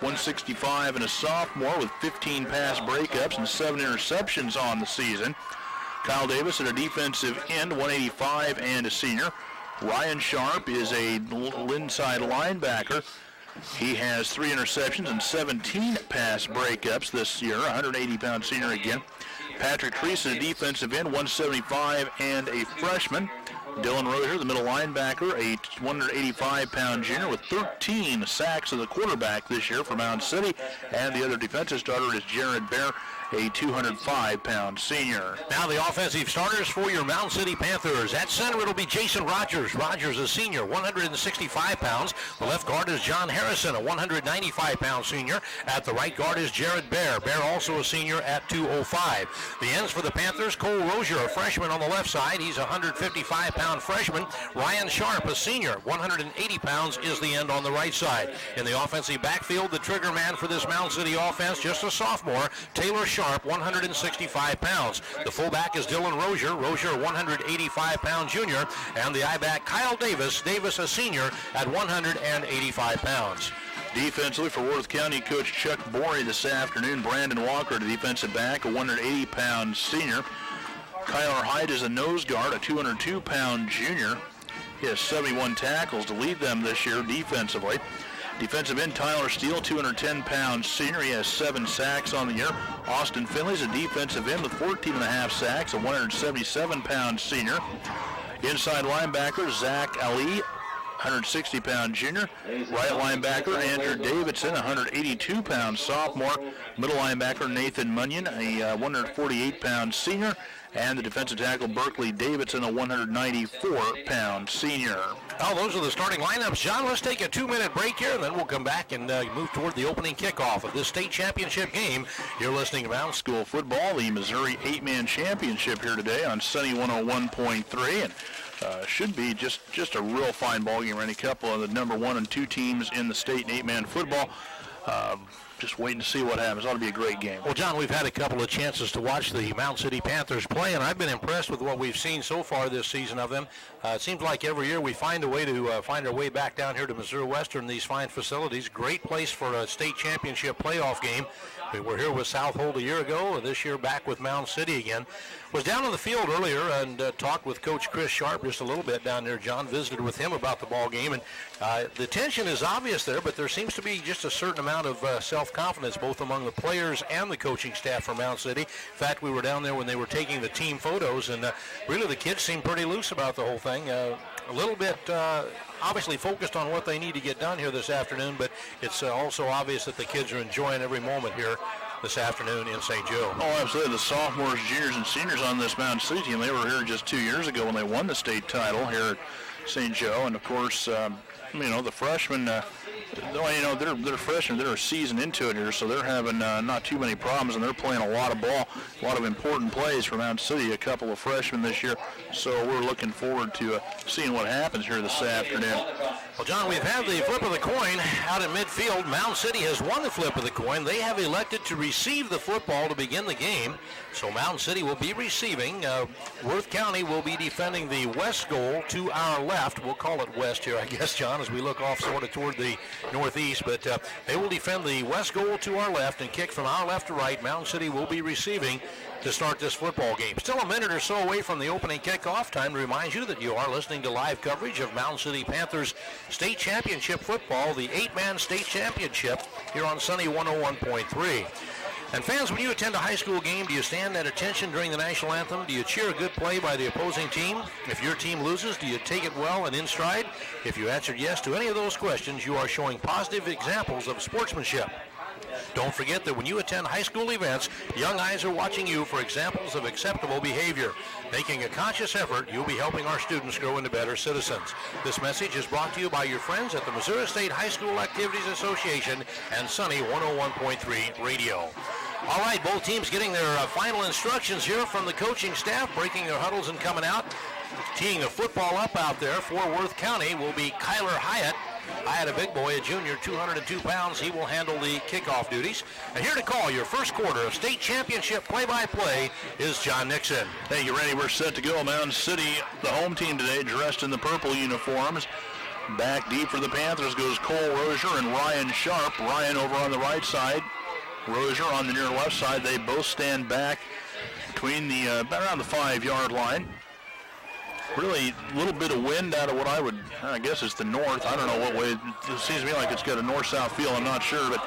165 and a sophomore with 15 pass breakups and 7 interceptions on the season. Kyle Davis at a defensive end, 185 and a senior. Ryan Sharp is a inside linebacker. He has 3 interceptions and 17 pass breakups this year, 180-pound senior again. Patrick Treese is a defensive end, 175 and a freshman. Dylan Rozier, the middle linebacker, a 185-pound junior with 13 sacks of the quarterback this year for Mound City. And the other defensive starter is Jared Bear, a 205-pound senior. Now the offensive starters for your Mound City Panthers. At center, it'll be Jason Rogers. Rogers, a senior, 165 pounds. The left guard is John Harrison, a 195-pound senior. At the right guard is Jared Bear. Bear also a senior at 205. The ends for the Panthers, Cole Rozier, a freshman on the left side. He's a 155-pound freshman. Ryan Sharp, a senior, 180 pounds, is the end on the right side. In the offensive backfield, the trigger man for this Mound City offense, just a sophomore, Taylor Sharp, 165 pounds. The fullback is Dylan Rozier. Rozier, 185-pound junior. And the I-back, Kyle Davis. Davis, a senior, at 185 pounds. Defensively for Worth County, Coach Chuck Borey this afternoon. Brandon Walker, the defensive back, a 180-pound senior. Kyler Hyde is a nose guard, a 202-pound junior. He has 71 tackles to lead them this year defensively. Defensive end Tyler Steele, 210-pound senior. He has 7 sacks on the year. Austin Finley's a defensive end with 14.5 sacks, a 177-pound senior. Inside linebacker Zach Ali, 160-pound junior. Right linebacker Andrew Davidson, 182-pound sophomore. Middle linebacker Nathan Munyon, a 148-pound senior. And the defensive tackle Berkeley Davidson, a 194-pound senior. Oh, those are the starting lineups. John, let's take a 2-minute break here, and then we'll come back and move toward the opening kickoff of this state championship game. You're listening to Mound School Football, the Missouri 8-man championship here today on Sunny 101.3. And should be just a real fine ball game. Any couple of the number 1 and 2 teams in the state in 8-man football. Just waiting to see what happens. Ought to be a great game. Well, John, we've had a couple of chances to watch the Mound City Panthers play, and I've been impressed with what we've seen so far this season of them. It seems like every year we find a way to find our way back down here to Missouri Western, these fine facilities. Great place for a state championship playoff game. We were here with Southold a year ago, and this year back with Mound City again. Was down on the field earlier and talked with Coach Chris Sharp just a little bit down there. John visited with him about the ball game, and the tension is obvious there, but there seems to be just a certain amount of self-confidence both among the players and the coaching staff for Mound City. In fact, we were down there when they were taking the team photos, and really the kids seemed pretty loose about the whole thing. A little bit obviously focused on what they need to get done here this afternoon, but it's also obvious that the kids are enjoying every moment here this afternoon in St. Joe. Oh, absolutely. The sophomores, juniors, and seniors on this Mound City team, they were here just 2 years ago when they won the state title here at St. Joe. And, of course, the freshmen, they're freshmen. They're a season into it here, so they're having not too many problems, and they're playing a lot of ball, a lot of important plays for Mound City, a couple of freshmen this year. So we're looking forward to seeing what happens here this afternoon. Well, John, we've had the flip of the coin out at midfield. Mound City has won the flip of the coin. They have elected to receive the football to begin the game. So Mound City will be receiving. Worth County will be defending the west goal to our left. We'll call it west here, I guess, John, as we look off sort of toward the northeast. But they will defend the west goal to our left and kick from our left to right. Mound City will be receiving to start this football game. Still a minute or so away from the opening kickoff. Time to remind you that you are listening to live coverage of Mound City Panthers State Championship football, the 8-man state championship here on Sunny 101.3. And fans, when you attend a high school game, do you stand at attention during the national anthem? Do you cheer a good play by the opposing team? If your team loses, do you take it well and in stride? If you answered yes to any of those questions, you are showing positive examples of sportsmanship. Don't forget that when you attend high school events, young eyes are watching you for examples of acceptable behavior. Making a conscious effort, you'll be helping our students grow into better citizens. This message is brought to you by your friends at the Missouri State High School Activities Association and Sunny 101.3 Radio. All right, both teams getting their final instructions here from the coaching staff, breaking their huddles and coming out. Teeing the football up out there for Worth County will be Kyler Hyatt. Hyatt, a big boy, a junior, 202 pounds. He will handle the kickoff duties. And here to call your first quarter of state championship play-by-play is John Nixon. Hey, you ready? We're set to go. Mound City, the home team today, dressed in the purple uniforms. Back deep for the Panthers goes Cole Rozier and Ryan Sharp. Ryan over on the right side, Rozier on the near left side. They both stand back between the about around the 5-yard line. Really a little bit of wind out of what I guess it's the north. I don't know what way. It seems to me like it's got a north-south feel. I'm not sure, but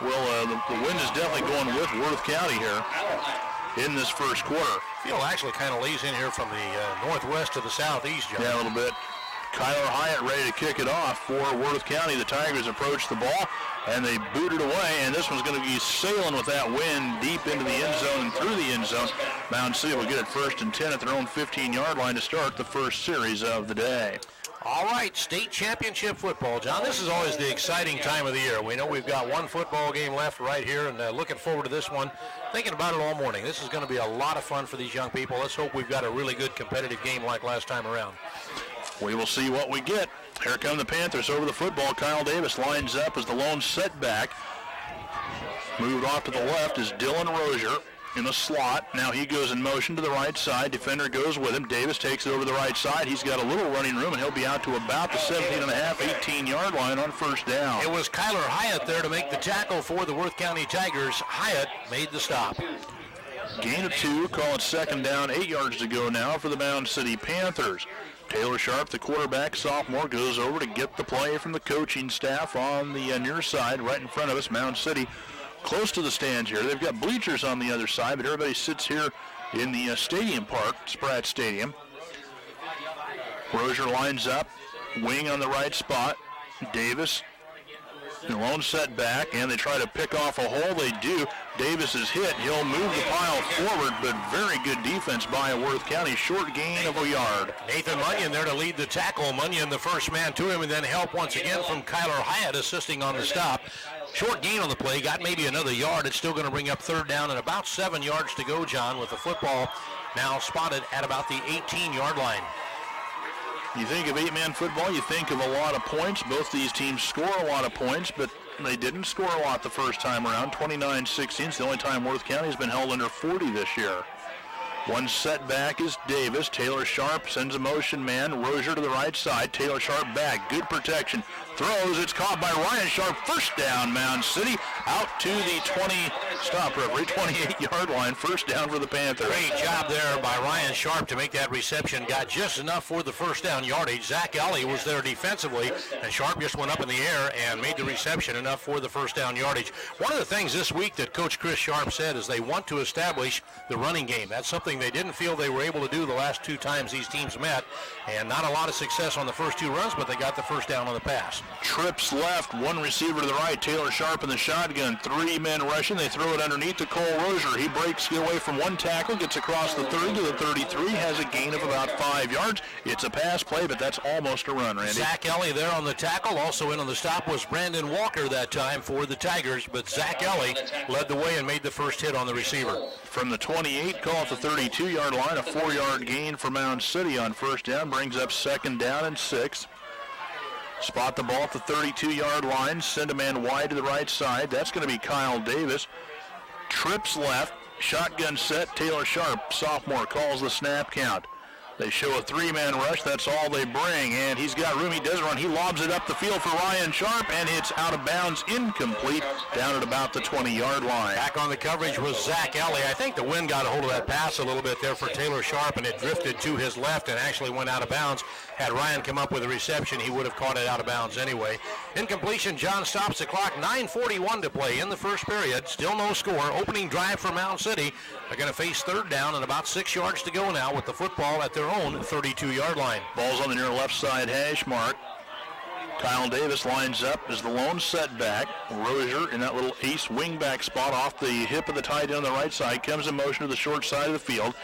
the wind is definitely going with Worth County here in this first quarter. Field actually kind of lays in here from the northwest to the southeast, John. Yeah, a little bit. Kyler Hyatt ready to kick it off for Worth County. The Tigers approach the ball, and they boot it away, and this one's going to be sailing with that wind deep into the end zone and through the end zone. Mound City will get it 1st and 10 at their own 15-yard line to start the first series of the day. All right, state championship football, John. This is always the exciting time of the year. We know we've got one football game left right here, and looking forward to this one. Thinking about it all morning. This is going to be a lot of fun for these young people. Let's hope we've got a really good competitive game like last time around. We will see what we get. Here come the Panthers over the football. Kyle Davis lines up as the lone setback. Moved off to the left is Dylan Rozier in the slot. Now he goes in motion to the right side. Defender goes with him. Davis takes it over the right side. He's got a little running room, and he'll be out to about the 17.5, 18-yard line on first down. It was Kyler Hyatt there to make the tackle for the Worth County Tigers. Hyatt made the stop. Gain of 2, call it 2nd down, 8 yards to go now for the Mound City Panthers. Taylor Sharp, the quarterback, sophomore, goes over to get the play from the coaching staff on the near side, right in front of us. Mound City close to the stands here. They've got bleachers on the other side, but everybody sits here in the stadium park, Spratt Stadium. Rozier lines up, wing on the right spot. Davis, the lone setback, and they try to pick off a hole. They do. Davis is hit. He'll move the pile forward, but very good defense by Worth County. Short gain of a yard. Nathan Munyon there to lead the tackle. Munyon the first man to him, and then help once again from Kyler Hyatt assisting on the stop. Short gain on the play, got maybe another yard. It's still going to bring up 3rd down and about 7 yards to go, John, with the football now spotted at about the 18-yard line. You think of 8-man football, you think of a lot of points. Both these teams score a lot of points, but they didn't score a lot the first time around. 29-16. It's the only time Worth County has been held under 40 this year. One setback is Davis. Taylor Sharp sends a motion man. Rozier to the right side. Taylor Sharp back. Good protection. Throws. It's caught by Ryan Sharp. First down, Mound City. Out to the 28-yard line. First down for the Panthers. Great job there by Ryan Sharp to make that reception. Got just enough for the first down yardage. Zach Ellie was there defensively, and Sharp just went up in the air and made the reception enough for the first down yardage. One of the things this week that Coach Chris Sharp said is they want to establish the running game. That's something they didn't feel they were able to do the last 2 times these teams met, and not a lot of success on the first 2 runs, but they got the first down on the pass. Trips left, 1 receiver to the right. Taylor Sharp in the shotgun. 3 men rushing. They throw it underneath to Cole Rozier. He breaks away from 1 tackle, gets across the 30 to the 33, has a gain of about 5 yards. It's a pass play, but that's almost a run, Randy. Zach Ellie there on the tackle. Also in on the stop was Brandon Walker that time for the Tigers, but Zach Ellie led the way and made the first hit on the receiver. From the 28, call it the 32-yard line. A 4-yard gain for Mound City on first down. Brings up 2nd down and 6. Spot the ball at the 32-yard line. Send a man wide to the right side. That's going to be Kyle Davis. Trips left. Shotgun set. Taylor Sharp, sophomore, calls the snap count. They show a 3-man rush. That's all they bring. And he's got room. He does run. He lobs it up the field for Ryan Sharp, and it's out of bounds, incomplete, down at about the 20-yard line. Back on the coverage was Zach Ellie. I think the wind got a hold of that pass a little bit there for Taylor Sharp, and it drifted to his left and actually went out of bounds. Had Ryan come up with a reception, he would have caught it out of bounds anyway. Incompletion. John stops the clock. 9:41 to play in the first period. Still no score. Opening drive for Mound City. They're going to face 3rd down and about 6 yards to go now with the football at their own 32-yard line. Ball's on the near left side hash mark. Kyle Davis lines up as the lone setback. Rozier in that little ace wingback spot off the hip of the tight end on the right side. Comes in motion to the short side of the field.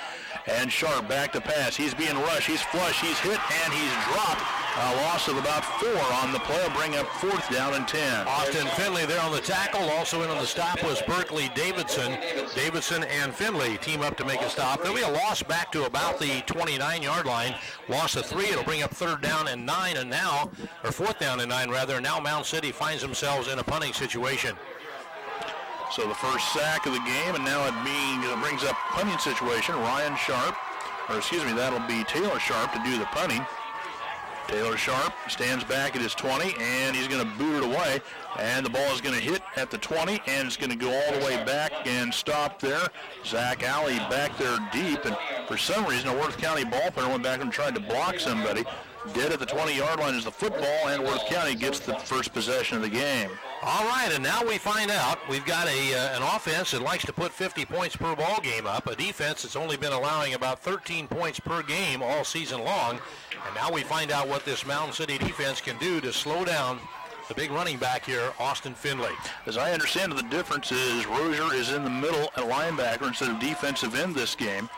And Sharp back to pass. He's being rushed. He's flush. He's hit, and he's dropped. A loss of about 4 on the play. Will bring up 4th down and 10. Austin Finley there on the tackle. Also in on the stop was Berkeley Davidson. Davidson and Finley team up to make a stop. There'll be a loss back to about the 29-yard line. Loss of 3. It'll bring up 3rd down and 9, and now, or 4th down and 9 rather. Now Mound City finds themselves in a punting situation. So the first sack of the game, and now it brings up punting situation. Ryan Sharp, or excuse me, that'll be Taylor Sharp to do the punting. Taylor Sharp stands back at his 20, and he's going to boot it away. And the ball is going to hit at the 20, and it's going to go all the way back and stop there. Zach Alley back there deep, and for some reason, a Worth County ball player went back and tried to block somebody. Dead at the 20-yard line is the football, and Worth County gets the first possession of the game. All right, and now we find out we've got an offense that likes to put 50 points per ball game up, a defense that's only been allowing about 13 points per game all season long, and now we find out what this Mound City defense can do to slow down the big running back here, Austin Finley. As I understand it, the difference is Rozier is in the middle at linebacker instead of defensive end this game.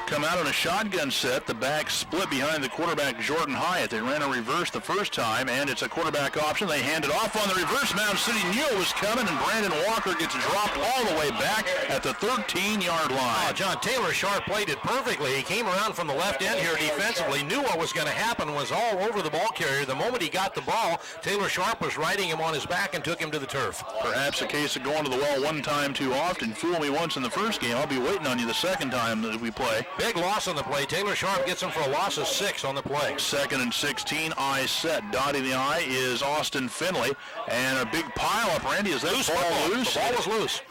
Come out on a shotgun set. The back split behind the quarterback, Jordan Hyatt. They ran a reverse the first time, and it's a quarterback option. They hand it off on the reverse. Mound City knew it was coming, and Brandon Walker gets dropped all the way back at the 13-yard line. Oh, John, Taylor Sharp played it perfectly. He came around from the left end here defensively, knew what was going to happen, was all over the ball carrier. The moment he got the ball, Taylor Sharp was riding him on his back and took him to the turf. Perhaps a case of going to the well one time too often. Fool me once in the first game. I'll be waiting on you the second time that we play. Big loss on the play. Taylor Sharp gets him for a loss of 6 on the play. 2nd and 16, eye set. Dotting the I is Austin Finley. And a big pile up, Randy. Is that ball loose? The ball was loose.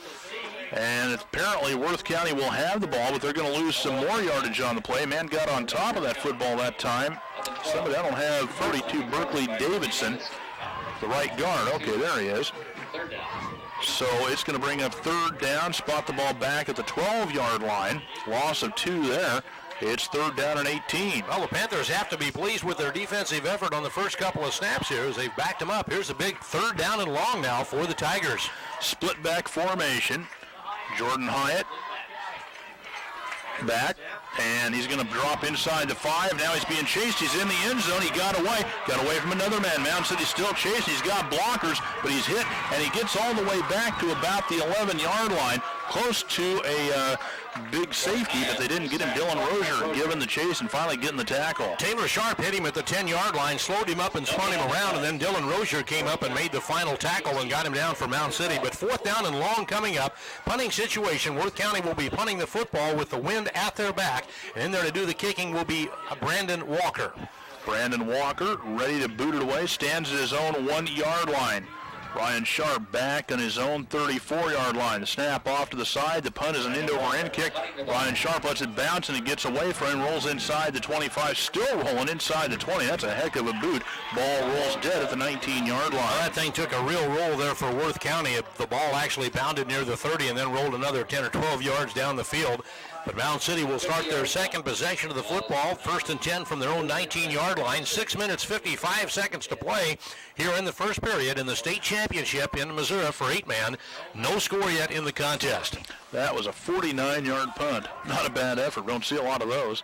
And apparently Worth County will have the ball, but they're going to lose some more yardage on the play. Man got on top of that football that time. Somebody, I don't have 42, Berkeley Davidson, the right guard. Okay, there he is. So it's going to bring up 3rd down, spot the ball back at the 12-yard line. Loss of 2 there. It's 3rd down and 18. Well, the Panthers have to be pleased with their defensive effort on the first couple of snaps here as they've backed them up. Here's a big 3rd down and long now for the Tigers. Split back formation. Jordan Hyatt back, and he's going to drop inside the 5. Now he's being chased. He's in the end zone. He got away from another man. Mound City's still chasing. He's got blockers, but he's hit, and he gets all the way back to about the 11-yard line, close to a big safety, but they didn't get him. Dylan Rozier giving the chase and finally getting the tackle. Taylor Sharp hit him at the 10-yard line, slowed him up and spun him around, and then Dylan Rozier came up and made the final tackle and got him down for Mound City. But 4th down and long coming up. Punting situation. Worth County will be punting the football with the wind at their back, and in there to do the kicking will be Brandon Walker. Brandon Walker ready to boot it away, stands at his own 1-yard line. Ryan Sharp back on his own 34-yard line. The snap off to the side. The punt is an end-over-end kick. Ryan Sharp lets it bounce, and it gets away from him, rolls inside the 25, still rolling inside the 20. That's a heck of a boot. Ball rolls dead at the 19-yard line. Well, that thing took a real roll there for Worth County. The ball actually bounded near the 30 and then rolled another 10 or 12 yards down the field. But Mound City will start their second possession of the football, 1st and 10 from their own 19-yard line. 6 minutes, 55 seconds to play here in the first period in the state championship in Missouri for 8-man. No score yet in the contest. That was a 49-yard punt. Not a bad effort. Don't see a lot of those.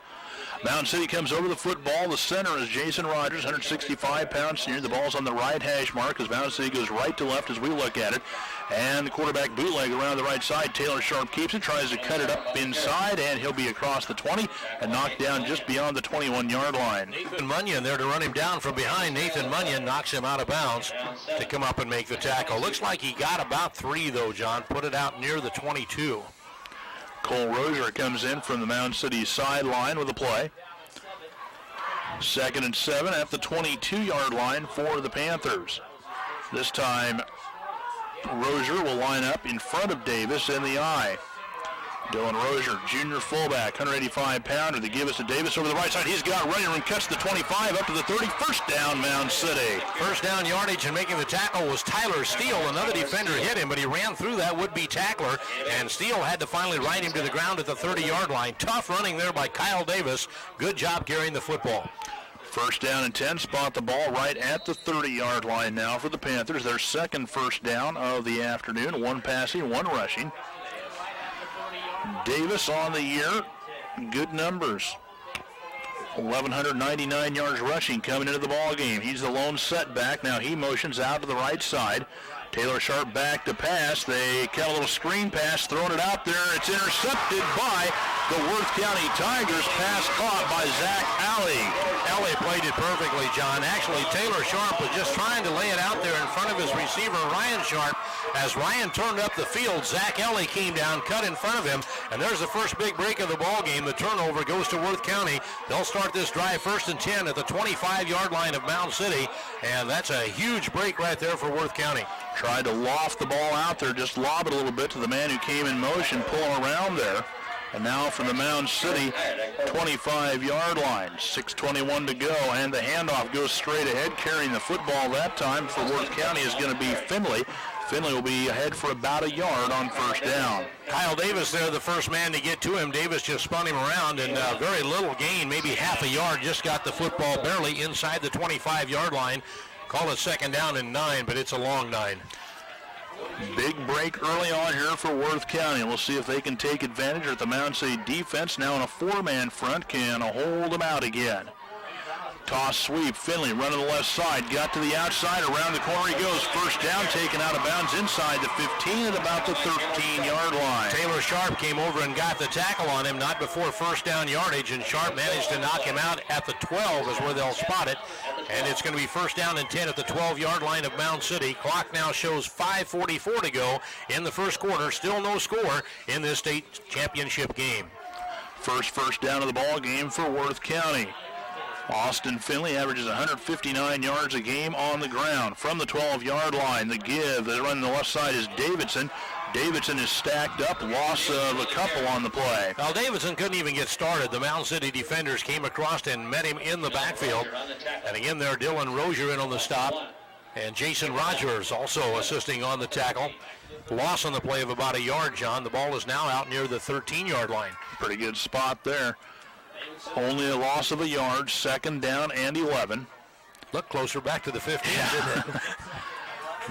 Mound City comes over the football. The center is Jason Rogers, 165-pound senior. The ball's on the right hash mark as Mound City goes right to left as we look at it. And the quarterback bootleg around the right side. Taylor Sharp keeps it, tries to cut it up inside, and he'll be across the 20 and knocked down just beyond the 21-yard line. Nathan Munyon there to run him down from behind. Nathan Munyon knocks him out of bounds to come up and make the tackle. Looks like he got about 3, though, John. Put it out near the 22. Cole Rozier comes in from the Mound City sideline with a play. 2nd and 7 at the 22-yard line for the Panthers. This time, Rozier will line up in front of Davis in the I. Dylan Rozier, junior fullback, 185-pounder. They give us to Davis over the right side. He's got running room, cuts the 25 up to the 30. 1st down, Mound City. 1st down yardage, and making the tackle was Tyler Steele. Another defender hit him, but he ran through that would-be tackler, and Steele had to finally ride him to the ground at the 30-yard line. Tough running there by Kyle Davis. Good job carrying the football. 1st down and 10, spot the ball right at the 30-yard line now for the Panthers. Their second 1st down of the afternoon, 1 passing, 1 rushing. Davis on the year, good numbers. 1,199 yards rushing coming into the ball game. He's the lone setback. Now he motions out to the right side. Taylor Sharp back to pass. They cut a little screen pass, throwing it out there. It's intercepted by the Worth County Tigers. Pass caught by Zach Alley. Alley played it perfectly, John. Actually, Taylor Sharp was just trying to lay it out there in front of his receiver, Ryan Sharp. As Ryan turned up the field, Zach Alley came down, cut in front of him, and there's the first big break of the ball game. The turnover goes to Worth County. They'll start this drive 1st and 10 at the 25-yard line of Mound City, and that's a huge break right there for Worth County. Tried to loft the ball out there, just lob it a little bit to the man who came in motion, pulling around there. And now from the Mound City 25-yard line, 6:21 to go, and the handoff goes straight ahead. Carrying the football that time for Worth County is going to be Finley. Finley will be ahead for about a yard on 1st down. Kyle Davis there, the first man to get to him. Davis just spun him around, and very little gain, maybe half a yard. Just got the football barely inside the 25-yard line. Call it 2nd down and 9, but it's a long 9. Big break early on here for Worth County. We'll see if they can take advantage of the Mound City defense. Now in a 4-man front, can hold them out again. Toss sweep, Finley running the left side, got to the outside, around the corner he goes. 1st down, taken out of bounds inside the 15 at about the 13-yard line. Taylor Sharp came over and got the tackle on him, not before 1st down yardage, and Sharp managed to knock him out at the 12 is where they'll spot it. And it's going to be 1st down and 10 at the 12-yard line of Mound City. Clock now shows 5:44 to go in the first quarter. Still no score in this state championship game. First down of the ball game for Worth County. Austin Finley averages 159 yards a game on the ground. From the 12-yard line, the give, the run on the left side is Davidson. Davidson is stacked up, loss of a couple on the play. Well, Davidson couldn't even get started. The Mound City defenders came across and met him in the backfield. And again there, Dylan Rozier in on the stop. And Jason Rogers also assisting on the tackle. Loss on the play of about a yard, John. The ball is now out near the 13-yard line. Pretty good spot there. Only a loss of a yard, 2nd down and 11. Look closer back to the 15, didn't it?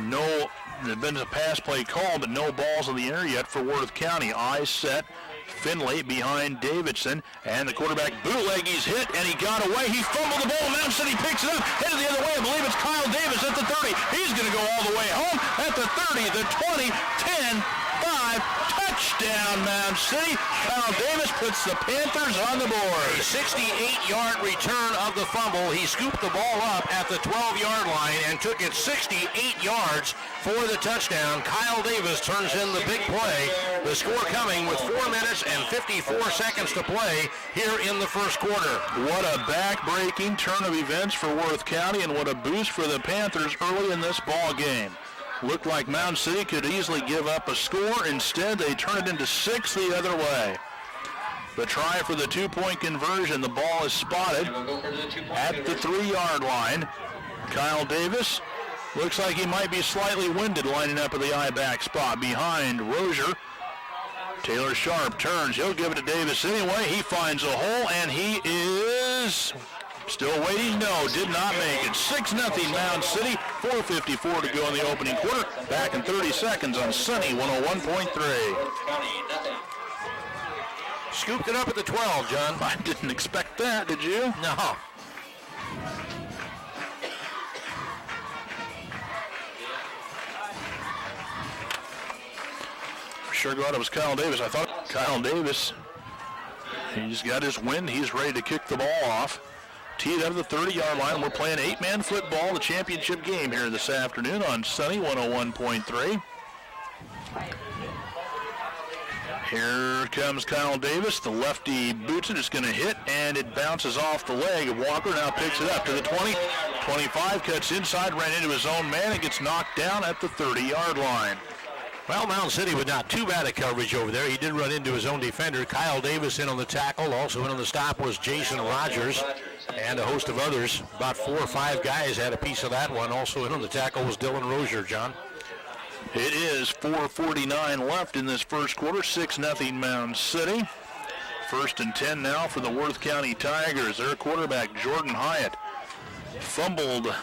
No, there's been a pass play call, but no balls in the air yet for Worth County. Eyes set. Finley behind Davidson, and the quarterback bootleg, he's hit, and he got away. He fumbled the ball. Mound City picks it up, headed the other way. I believe it's Kyle Davis at the 30. He's going to go all the way home at the 30, the 20, 10, 5, touchdown Mound City. Kyle Davis puts the Panthers on the board. A 68-yard return of the fumble. He scooped the ball up at the 12-yard line and took it 68 yards for the touchdown. Kyle Davis turns in the big play. The score coming with 4 minutes and 54 seconds to play here in the first quarter. What a back-breaking turn of events for Worth County, and what a boost for the Panthers early in this ball game. Looked like Mound City could easily give up a score. Instead, they turn it into 6 the other way. The try for the 2-point conversion. The ball is spotted at the 3-yard line. Kyle Davis looks like he might be slightly winded lining up at the I-back spot behind Rozier. Taylor Sharp turns. He'll give it to Davis anyway. He finds a hole, and he is still waiting. No, did not make it. 6-0 Mound City. 4:54 to go in the opening quarter. Back in 30 seconds on Sunny 101.3. Scooped it up at the 12, John. I didn't expect that, did you? No. Sure glad it was Kyle Davis. I thought Kyle Davis, he's got his wind. He's ready to kick the ball off. Teed up at the 30-yard line. We're playing 8-man football, the championship game here this afternoon on Sunny 101.3. Here comes Kyle Davis. The lefty boots it. It's going to hit, and it bounces off the leg of Walker. Now picks it up to the 20. 25, cuts inside, ran into his own man, and gets knocked down at the 30-yard line. Well, Mound City with not too bad a coverage over there. He did run into his own defender. Kyle Davis in on the tackle. Also in on the stop was Jason Rogers and a host of others. About 4 or 5 guys had a piece of that one. Also in on the tackle was Dylan Rozier, John. It is 4:49 left in this first quarter. 6-0 Mound City. 1st and 10 now for the Worth County Tigers. Their quarterback, Jordan Hyatt, fumbled,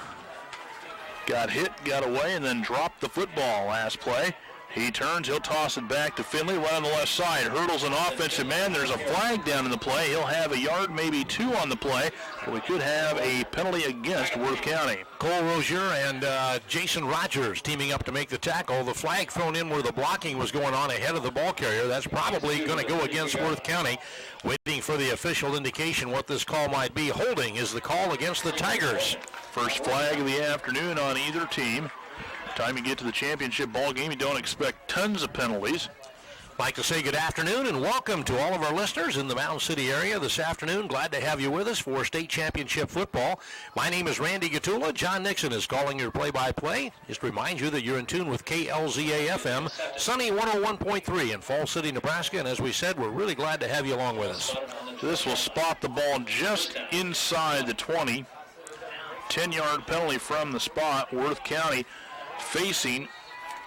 got hit, got away, and then dropped the football last play. He turns, he'll toss it back to Finley, right on the left side. Hurdles an offensive man. There's a flag down in the play. He'll have a yard, maybe two on the play, but we could have a penalty against Worth County. Cole Rozier and Jason Rogers teaming up to make the tackle. The flag thrown in where the blocking was going on ahead of the ball carrier. That's probably going to go against Worth County. Waiting for the official indication what this call might be. Holding is the call against the Tigers. First flag of the afternoon on either team. Time you get to the championship ball game, you don't expect tons of penalties. I'd like to say good afternoon and welcome to all of our listeners in the Mound City area this afternoon. Glad to have you with us for state championship football. My name is Randy Gatula. John Nixon is calling your play-by-play. Just to remind you that you're in tune with KLZA-FM, Sunny 101.3 in Falls City, Nebraska. And as we said, we're really glad to have you along with us. This will spot the ball just inside the 20. 10-yard penalty from the spot. Worth County facing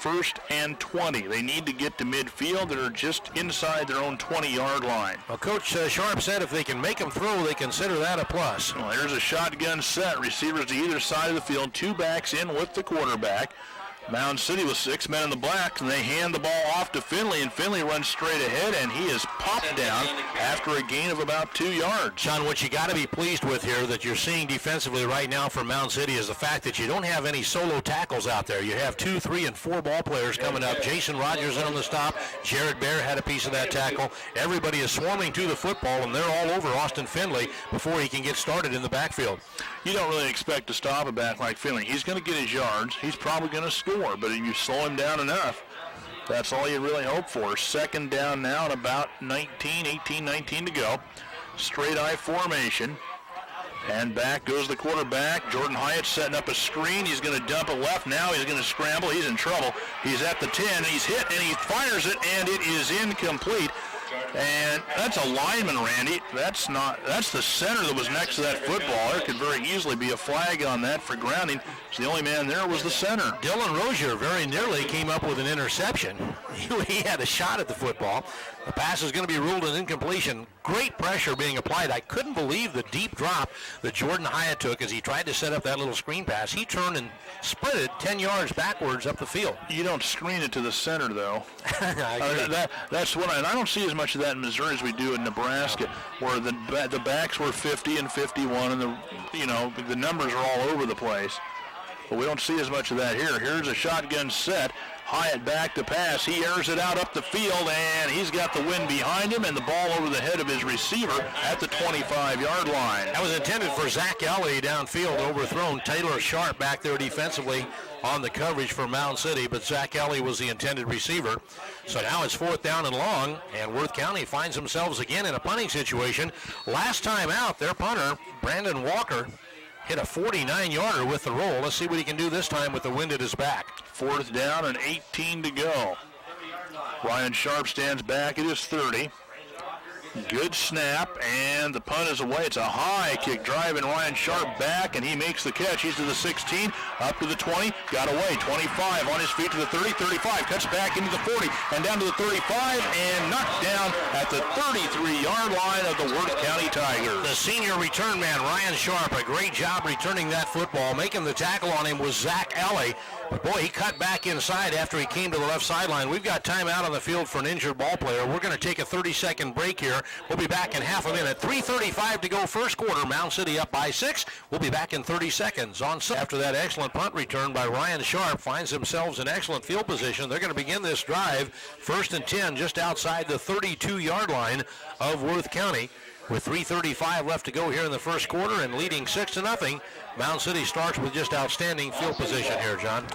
first and 20. They need to get to midfield. They're just inside their own 20-yard line. Well, Coach Sharp said if they can make them throw, they consider that a plus. Well, here's a shotgun set. Receivers to either side of the field. Two backs in with the quarterback. Mound City with 6 men in the blacks, and they hand the ball off to Finley, and Finley runs straight ahead, and he is popped down after a gain of about 2 yards. John, what you got to be pleased with here that you're seeing defensively right now for Mound City is the fact that you don't have any solo tackles out there. You have 2, 3, and 4 ball players coming up. Jason Rogers in on the stop. Jared Bear had a piece of that tackle. Everybody is swarming to the football, and they're all over Austin Finley before he can get started in the backfield. You don't really expect to stop a back like Finley. He's going to get his yards. He's probably going to score, but if you slow him down enough, that's all you really hope for. Second down now and about 18, 19 to go. Straight eye formation. And back goes the quarterback. Jordan Hyatt setting up a screen. He's going to dump it left. Now he's going to scramble. He's in trouble. He's at the 10. He's hit, and he fires it, and it is incomplete. And that's a lineman, Randy. That's the center that was next to that football. There could very easily be a flag on that for grounding. So the only man there was the center. Dylan Rozier very nearly came up with an interception. He had a shot at the football. The pass is going to be ruled an incompletion. Great pressure being applied. I couldn't believe the deep drop that Jordan Hyatt took as he tried to set up that little screen pass. He turned and sprinted 10 yards backwards up the field. You don't screen it to the center, though. That's what I don't see as much of that in Missouri as we do in Nebraska, where the backs were 50 and 51, and the numbers are all over the place. But we don't see as much of that here. Here's a shotgun set. Hyatt back to pass. He airs it out up the field, and he's got the wind behind him and the ball over the head of his receiver at the 25-yard line. That was intended for Zach Ellie downfield, overthrown. Taylor Sharp back there defensively on the coverage for Mound City, but Zach Ellie was the intended receiver. So now it's 4th down and long, and Worth County finds themselves again in a punting situation. Last time out, their punter, Brandon Walker, hit a 49-yarder with the roll. Let's see what he can do this time with the wind at his back. 4th down and 18 to go. Ryan Sharp stands back at his 30. Good snap, and the punt is away. It's a high kick driving Ryan Sharp back, and he makes the catch. He's to the 16, up to the 20, got away. 25 on his feet to the 30, 35, cuts back into the 40, and down to the 35, and knocked down at the 33-yard line of the Worth County Tigers. The senior return man, Ryan Sharp, a great job returning that football. Making the tackle on him was Zach Ellie. But boy, he cut back inside after he came to the left sideline. We've got time out on the field for an injured ball player. We're going to take a 30-second break here. We'll be back in half a minute. 3:35 to go first quarter. Mound City up by 6. We'll be back in 30 seconds. After that excellent punt return by Ryan Sharp, finds themselves in excellent field position. They're going to begin this drive. 1st and 10 just outside the 32-yard line of Worth County. With 3:35 left to go here in the first quarter and leading 6-0, Mound City starts with just outstanding field position here, John.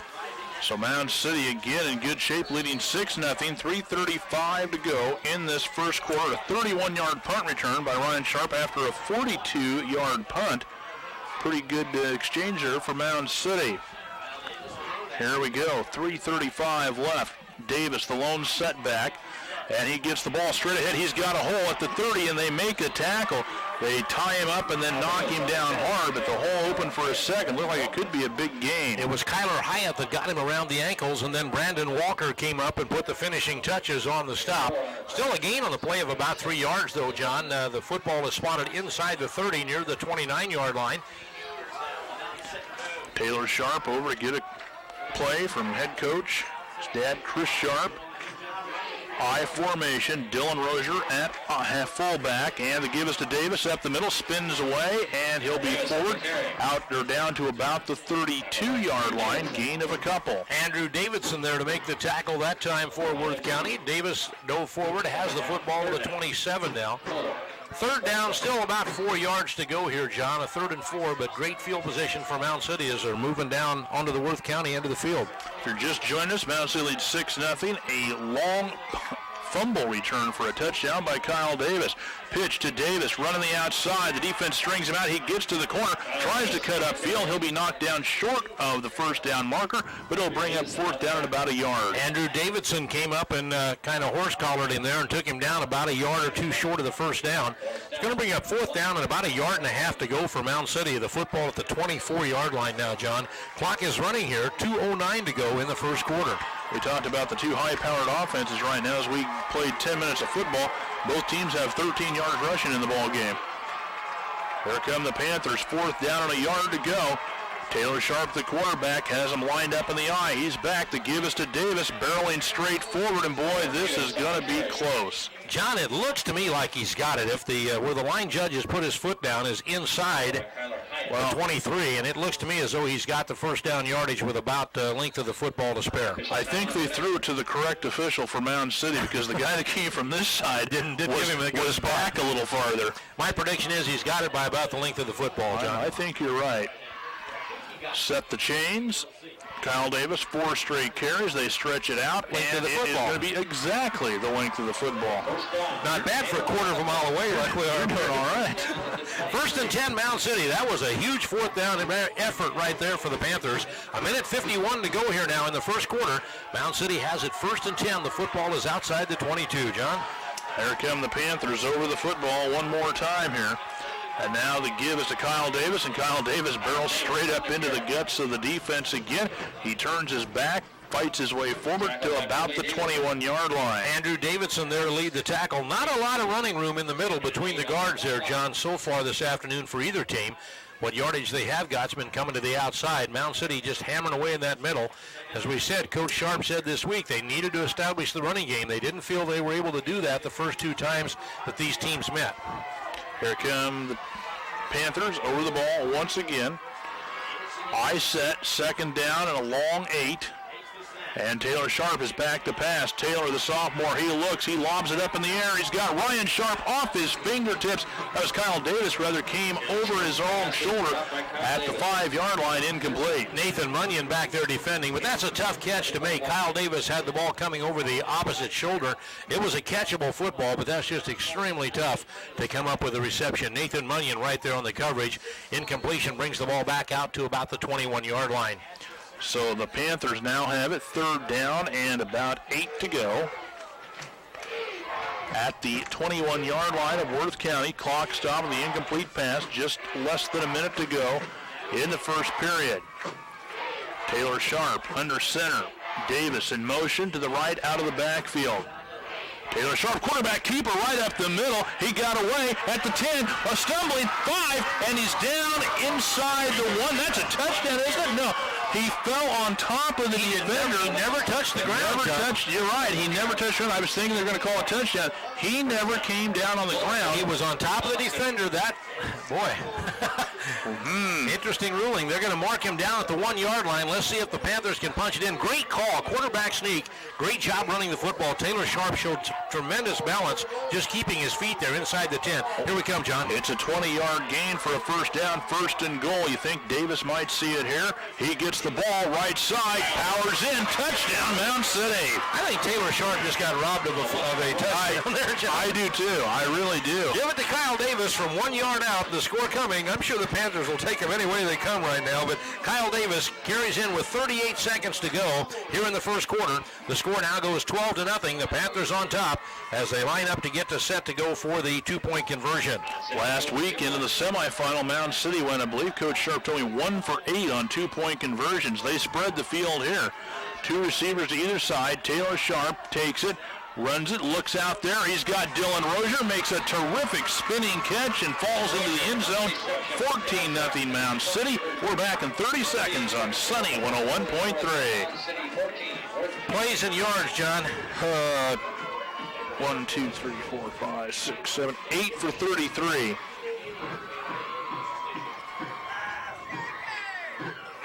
So Mound City again in good shape, leading 6-0, 3:35 to go in this first quarter. A 31-yard punt return by Ryan Sharp after a 42-yard punt. Pretty good exchange there for Mound City. Here we go, 3:35 left. Davis, the lone setback. And he gets the ball straight ahead. He's got a hole at the 30, and they make a tackle. They tie him up and then knock him down hard, but the hole open for a second. Looked like it could be a big gain. It was Kyler Hyatt that got him around the ankles, and then Brandon Walker came up and put the finishing touches on the stop. Still a gain on the play of about 3 yards, though, John. The football is spotted inside the 30 near the 29-yard line. Taylor Sharp over to get a play from head coach His dad, Chris Sharp. I formation, Dylan Rozier at half fullback, and the give is to Davis up the middle, spins away, and he'll be forward, out or down to about the 32-yard line, gain of a couple. Andrew Davidson there to make the tackle that time for Worth County. Davis dove forward, has the football to the 27 now. Third down, still about 4 yards to go here, John. A 3rd and 4, but great field position for Mound City as they're moving down onto the Worth County end of the field. If you're just joining us, Mound City leads 6-0. A long fumble return for a touchdown by Kyle Davis. Pitch to Davis, running the outside. The defense strings him out. He gets to the corner, tries to cut upfield. He'll be knocked down short of the first down marker, but it'll bring up 4th down at about a yard. Andrew Davidson came up and kind of horse-collared him there and took him down about a yard or two short of the first down. It's going to bring up 4th down and about a yard and a half to go for Mound City. The football at the 24-yard line now, John. Clock is running here, 2:09 to go in the first quarter. We talked about the two high-powered offenses right now as we played 10 minutes of football. Both teams have 13 yards rushing in the ball game. Here come the Panthers, 4th down and a yard to go. Taylor Sharp, the quarterback, has him lined up in the eye. He's back. The give is to Davis, barreling straight forward, and boy, this is going to be close. John, it looks to me like he's got it. If the where the line judge has put his foot down is inside the 23, and it looks to me as though he's got the first down yardage with about the length of the football to spare. I think they threw it to the correct official for Mound City because the guy that came from this side didn't give him was back a little farther. My prediction is he's got it by about the length of the football, John. I think you're right. Set the chains. Kyle Davis, 4 straight carries. They stretch it out, and it is going to be exactly the length of the football. Not bad for a quarter of a mile away like we are. You're doing all right. 1st and 10, Mound City. That was a huge 4th down effort right there for the Panthers. 1:51 to go here now in the first quarter. Mound City has it 1st and 10. The football is outside the 22, John. Here come the Panthers over the football one more time here. And now the give is to Kyle Davis, and Kyle Davis barrels straight up into the guts of the defense again. He turns his back, fights his way forward to about the 21-yard line. Andrew Davidson there to lead the tackle. Not a lot of running room in the middle between the guards there, John, so far this afternoon for either team. What yardage they have got's been coming to the outside. Mound City just hammering away in that middle. As we said, Coach Sharp said this week they needed to establish the running game. They didn't feel they were able to do that the first 2 times that these teams met. Here come the Panthers over the ball once again. I set, 2nd down and a long 8. And Taylor Sharp is back to pass. Taylor, the sophomore, he looks, he lobs it up in the air. He's got Ryan Sharp off his fingertips. That was Kyle Davis, rather, came over his own shoulder at the 5-yard line, incomplete. Nathan Munyon back there defending, but that's a tough catch to make. Kyle Davis had the ball coming over the opposite shoulder. It was a catchable football, but that's just extremely tough to come up with a reception. Nathan Munyon right there on the coverage. Incompletion brings the ball back out to about the 21-yard line. So the Panthers now have it 3rd down and about 8 to go. At the 21-yard line of Worth County, clock stopping the incomplete pass, just less than a minute to go in the first period. Taylor Sharp under center. Davis in motion to the right out of the backfield. Taylor Sharp, quarterback keeper right up the middle. He got away at the 10, a stumbling 5, and he's down inside the 1. That's a touchdown, isn't it? No. He fell on top of the defender. He never touched the ground. You're right. He never touched the ground. I was thinking they're going to call a touchdown. He never came down on the ground. He was on top of the defender. That, boy. Interesting ruling. They're going to mark him down at the 1-yard line. Let's see if the Panthers can punch it in. Great call. Quarterback sneak. Great job running the football. Taylor Sharp showed tremendous balance, just keeping his feet there inside the 10. Here we come, John. It's a 20-yard gain for a 1st down, 1st and goal. You think Davis might see it here? He gets the ball right side, powers in, touchdown, Mound City. I think Taylor Sharp just got robbed of a touchdown there, John. I do too. I really do. Give it to Kyle Davis from 1 yard out. The score coming. I'm sure the Panthers will take them any way they come right now, but Kyle Davis carries in with 38 seconds to go here in the first quarter. The score now goes 12-0. The Panthers on top as they line up to get to set to go for the 2-point conversion. Last week into the semifinal, Mound City went, I believe Coach Sharp told me, 1 for 8 on 2-point conversions. They spread the field here. 2 receivers to either side. Taylor Sharp takes it, runs it, looks out there. He's got Dylan Rozier, makes a terrific spinning catch and falls into the end zone. 14-0 Mound City. We're back in 30 seconds on Sunny 101.3. Plays in yards, John. 1, 2, 3, 4, 5, 6, 7, 8 for 33.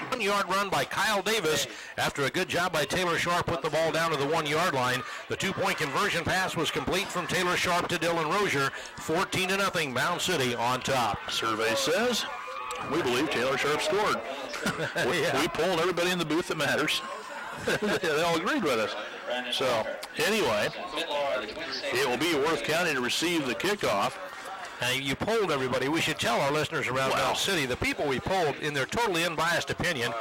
1 yard run by Kyle Davis after a good job by Taylor Sharp put the ball down to the 1 yard line. The 2-point conversion pass was complete from Taylor Sharp to Dylan Rozier. 14-0, Mound City on top. Survey says we believe Taylor Sharp scored. We polled everybody in the booth that matters. They all agreed with us. So anyway, it will be Worth County to receive the kickoff. You polled everybody. We should tell our listeners around Mound City, the people we polled, in their totally unbiased opinion,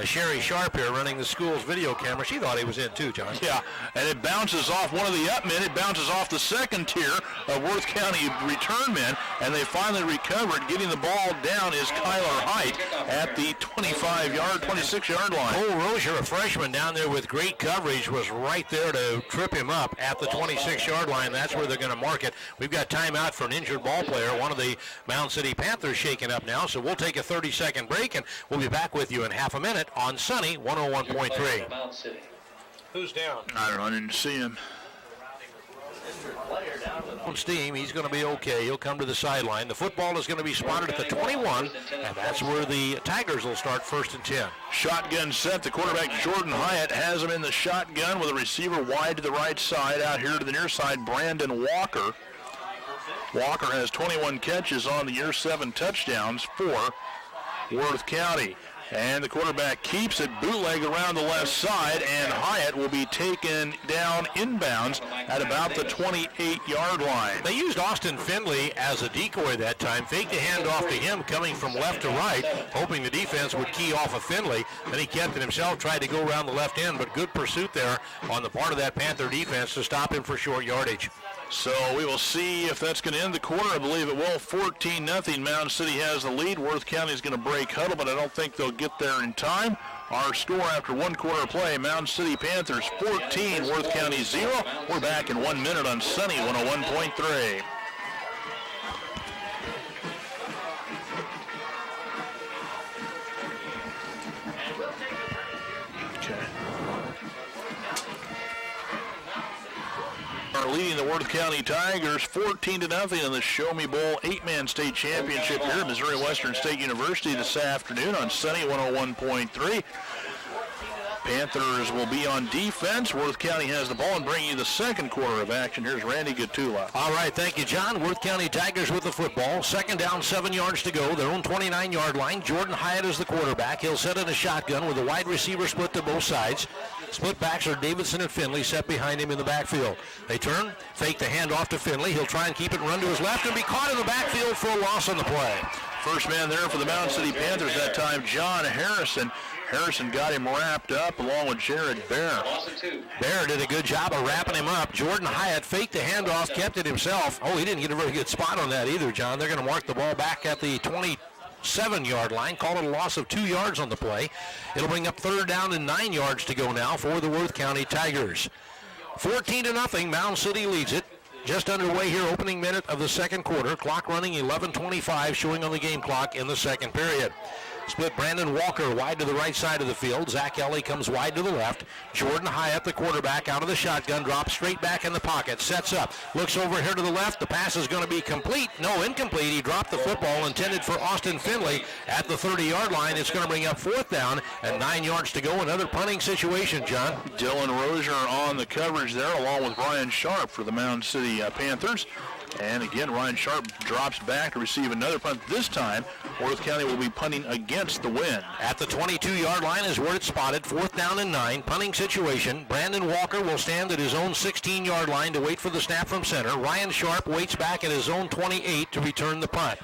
Sherry Sharp here running the school's video camera, she thought he was in too, John. Yeah, and it bounces off one of the up men. It bounces off the second tier of Worth County return men, and they finally recovered. Getting the ball down is Kyler Height at the 26-yard line. Cole Rozier, a freshman down there with great coverage, was right there to trip him up at the 26-yard line. That's where they're going to mark it. We've got timeout for an injured ball player, one of the Mound City Panthers shaken up now, so we'll take a 30-second break, and we'll be back with you in half a minute on Sunny 101.3. Who's down? I don't know. I didn't see him. On steam, he's going to be okay. He'll come to the sideline. The football is going to be spotted at the 21, and that's where the Tigers will start 1st and 10. Shotgun set. The quarterback, Jordan Hyatt, has him in the shotgun with a receiver wide to the right side. Out here to the near side, Brandon Walker. Walker has 21 catches on the year, 7 touchdowns for Worth County. And the quarterback keeps it, bootleg around the left side, and Hyatt will be taken down inbounds at about the 28-yard line. They used Austin Finley as a decoy that time. Faked the handoff to him coming from left to right, hoping the defense would key off of Finley. Then he kept it himself, tried to go around the left end, but good pursuit there on the part of that Panther defense to stop him for short yardage. So we will see if that's going to end the quarter. I believe it will. 14-0. Mound City has the lead. Worth County is going to break huddle, but I don't think they'll get there in time. Our score after 1 quarter play, Mound City Panthers 14, Worth County 0. We're back in 1 minute on Sunny 101.3. Are leading the Worth County Tigers 14-0 in the Show Me Bowl 8-man state championship here at Missouri Western State University this afternoon on Sunny 101.3. Panthers will be on defense. Worth County has the ball and bringing you the second quarter of action. Here's Randy Gatula. All right, thank you, John. Worth County Tigers with the football. 2nd down, 7 yards to go. Their own 29-yard line. Jordan Hyatt is the quarterback. He'll set in a shotgun with a wide receiver split to both sides. Split backs are Davidson and Finley set behind him in the backfield. They turn, fake the handoff to Finley. He'll try and keep it and run to his left and be caught in the backfield for a loss on the play. First man there for the Mound City Panthers that time, John Harrison. Harrison got him wrapped up along with Jared Bear. Bear did a good job of wrapping him up. Jordan Hyatt faked the handoff, kept it himself. Oh, he didn't get a very good spot on that either, John. They're going to mark the ball back at the 27-yard line. Call it a loss of 2 yards on the play. It'll bring up 3rd down and 9 yards to go now for the Worth County Tigers. 14-0, Mound City leads it. Just underway here, opening minute of the second quarter. Clock running 11:25, showing on the game clock in the second period. Split Brandon Walker wide to the right side of the field. Zach Ellie comes wide to the left. Jordan Hyatt, the quarterback, out of the shotgun, drops straight back in the pocket, sets up, looks over here to the left. The pass is going to be complete. No, incomplete. He dropped the football intended for Austin Finley at the 30-yard line. It's going to bring up 4th down and 9 yards to go. Another punting situation, John. Dylan Rozier on the coverage there, along with Ryan Sharp for the Mound City Panthers. And again, Ryan Sharp drops back to receive another punt. This time, Worth County will be punting against the wind. At the 22-yard line is where it's spotted. 4th down and 9. Punting situation. Brandon Walker will stand at his own 16-yard line to wait for the snap from center. Ryan Sharp waits back at his own 28 to return the punt.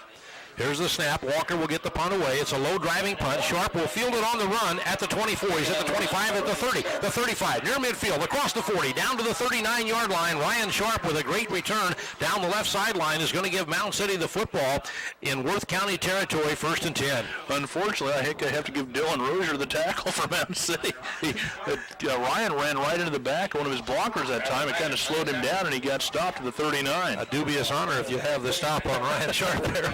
Here's the snap. Walker will get the punt away. It's a low driving punt. Sharp will field it on the run at the 24. He's at the 25, at the 30, the 35, near midfield, across the 40, down to the 39-yard line. Ryan Sharp with a great return down the left sideline is going to give Mound City the football in Worth County territory, 1st and 10. Unfortunately, I think I have to give Dylan Rozier the tackle for Mound City. Ryan ran right into the back of one of his blockers that time. It kind of slowed him down, and he got stopped at the 39. A dubious honor if you have the stop on Ryan Sharp there.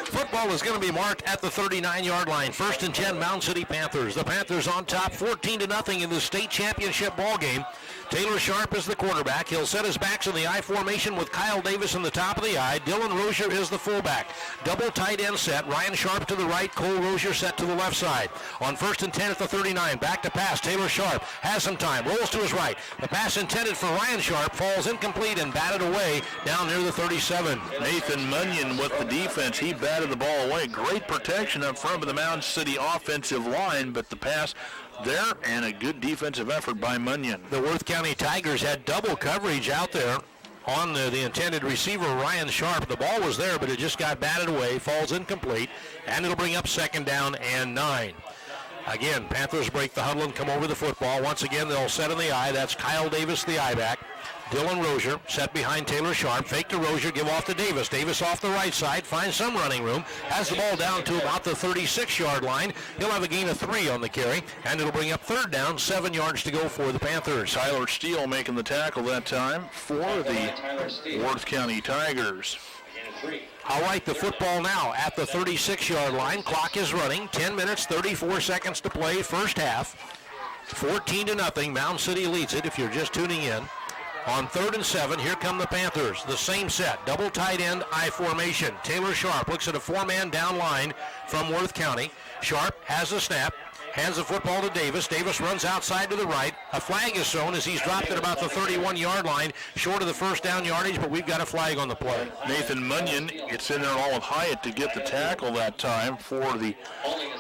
Football is going to be marked at the 39-yard line. 1st and 10, Mound City Panthers. The Panthers on top 14-0 in the state championship ball game. Taylor Sharp is the quarterback. He'll set his backs in the I formation with Kyle Davis in the top of the I. Dylan Rozier is the fullback. Double tight end set. Ryan Sharp to the right. Cole Rozier set to the left side. On 1st and 10 at the 39. Back to pass. Taylor Sharp has some time. Rolls to his right. The pass intended for Ryan Sharp falls incomplete and batted away down near the 37. Nathan Munyon with the defense. He batted the ball away. Great protection up front of the Mound City offensive line, but the pass there and a good defensive effort by Munyon. The Worth County Tigers had double coverage out there on the intended receiver, Ryan Sharp. The ball was there, but it just got batted away, falls incomplete, and it'll bring up 2nd down and 9. Again, Panthers break the huddle and come over the football. Once again, they'll set in the I. That's Kyle Davis, the I-back. Dylan Rozier set behind Taylor Sharp. Fake to Rozier, give off to Davis. Davis off the right side, finds some running room. Has the ball down to about the 36-yard line. He'll have a gain of 3 on the carry, and it'll bring up 3rd down, 7 yards to go for the Panthers. Tyler Steele making the tackle that time for the Worth County Tigers. All right, the football now at the 36-yard line. Clock is running. 10 minutes, 34 seconds to play, first half. 14-0. Mound City leads it if you're just tuning in. On 3rd and 7, here come the Panthers. The same set, double tight end I formation. Taylor Sharp looks at a 4-man down line from Worth County. Sharp has a snap, hands the football to Davis. Davis runs outside to the right. A flag is shown as he's dropped at about the 31-yard line, short of the first down yardage, but we've got a flag on the play. Nathan Munyon gets in there along with Hyatt to get the tackle that time for the,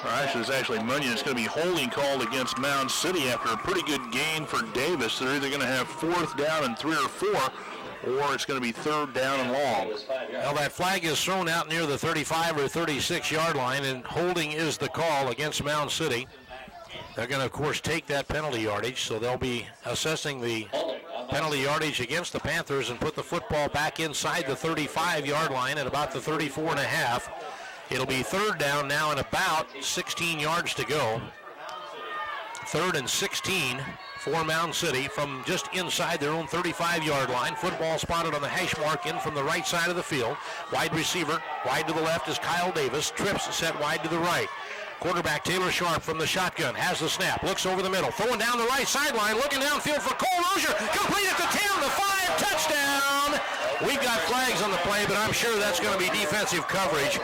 it's actually Munyon. It's going to be holding called against Mound City after a pretty good gain for Davis. They're either going to have 4th down and 3 or 4, or it's going to be 3rd down and long. Well, that flag is thrown out near the 35 or 36-yard line, and holding is the call against Mound City. They're going to, of course, take that penalty yardage, so they'll be assessing the penalty yardage against the Panthers and put the football back inside the 35-yard line at about the 34.5. It'll be 3rd down now and about 16 yards to go. 3rd and 16 for Mound City from just inside their own 35-yard line. Football spotted on the hash mark in from the right side of the field. Wide receiver, wide to the left is Kyle Davis. Trips set wide to the right. Quarterback Taylor Sharp from the shotgun has the snap, looks over the middle, throwing down the right sideline, looking downfield for Cole Rozier. Complete at the 10, the 5, touchdown. We've got flags on the play, but I'm sure that's going to be defensive coverage.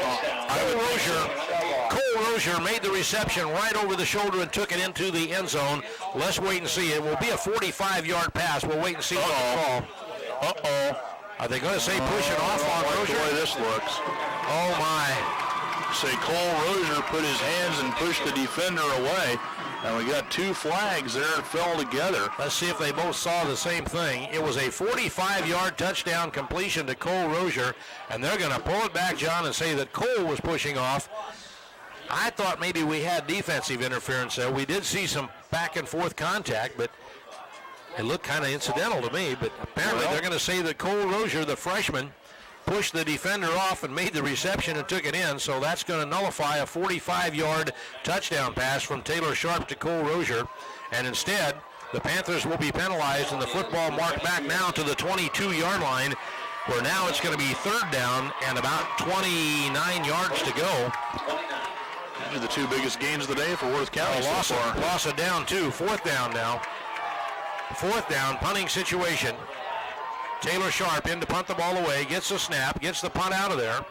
Cole Rozier made the reception right over the shoulder and took it into the end zone. Let's wait and see. It will be a 45-yard pass. We'll wait and see what they call. Are they going to say push it off on Rozier? The way this looks. Oh, my. Say Cole Rozier put his hands and pushed the defender away. And we got 2 flags there that fell together. Let's see if they both saw the same thing. It was a 45-yard touchdown completion to Cole Rozier, and they're going to pull it back, John, and say that Cole was pushing off. I thought maybe we had defensive interference there. We did see some back and forth contact, but it looked kind of incidental to me. But apparently they're going to say that Cole Rozier, the freshman, pushed the defender off and made the reception and took it in, so that's going to nullify a 45-yard touchdown pass from Taylor Sharp to Cole Rozier. And instead, the Panthers will be penalized, and the football marked back now to the 22-yard line, where now it's going to be 3rd down and about 29 yards to go. These are the 2 biggest gains of the day for Worth County so far. Loss of down 2, 4th down now. 4th down, punting situation. Taylor Sharp in to punt the ball away, gets the snap, gets the punt out of there.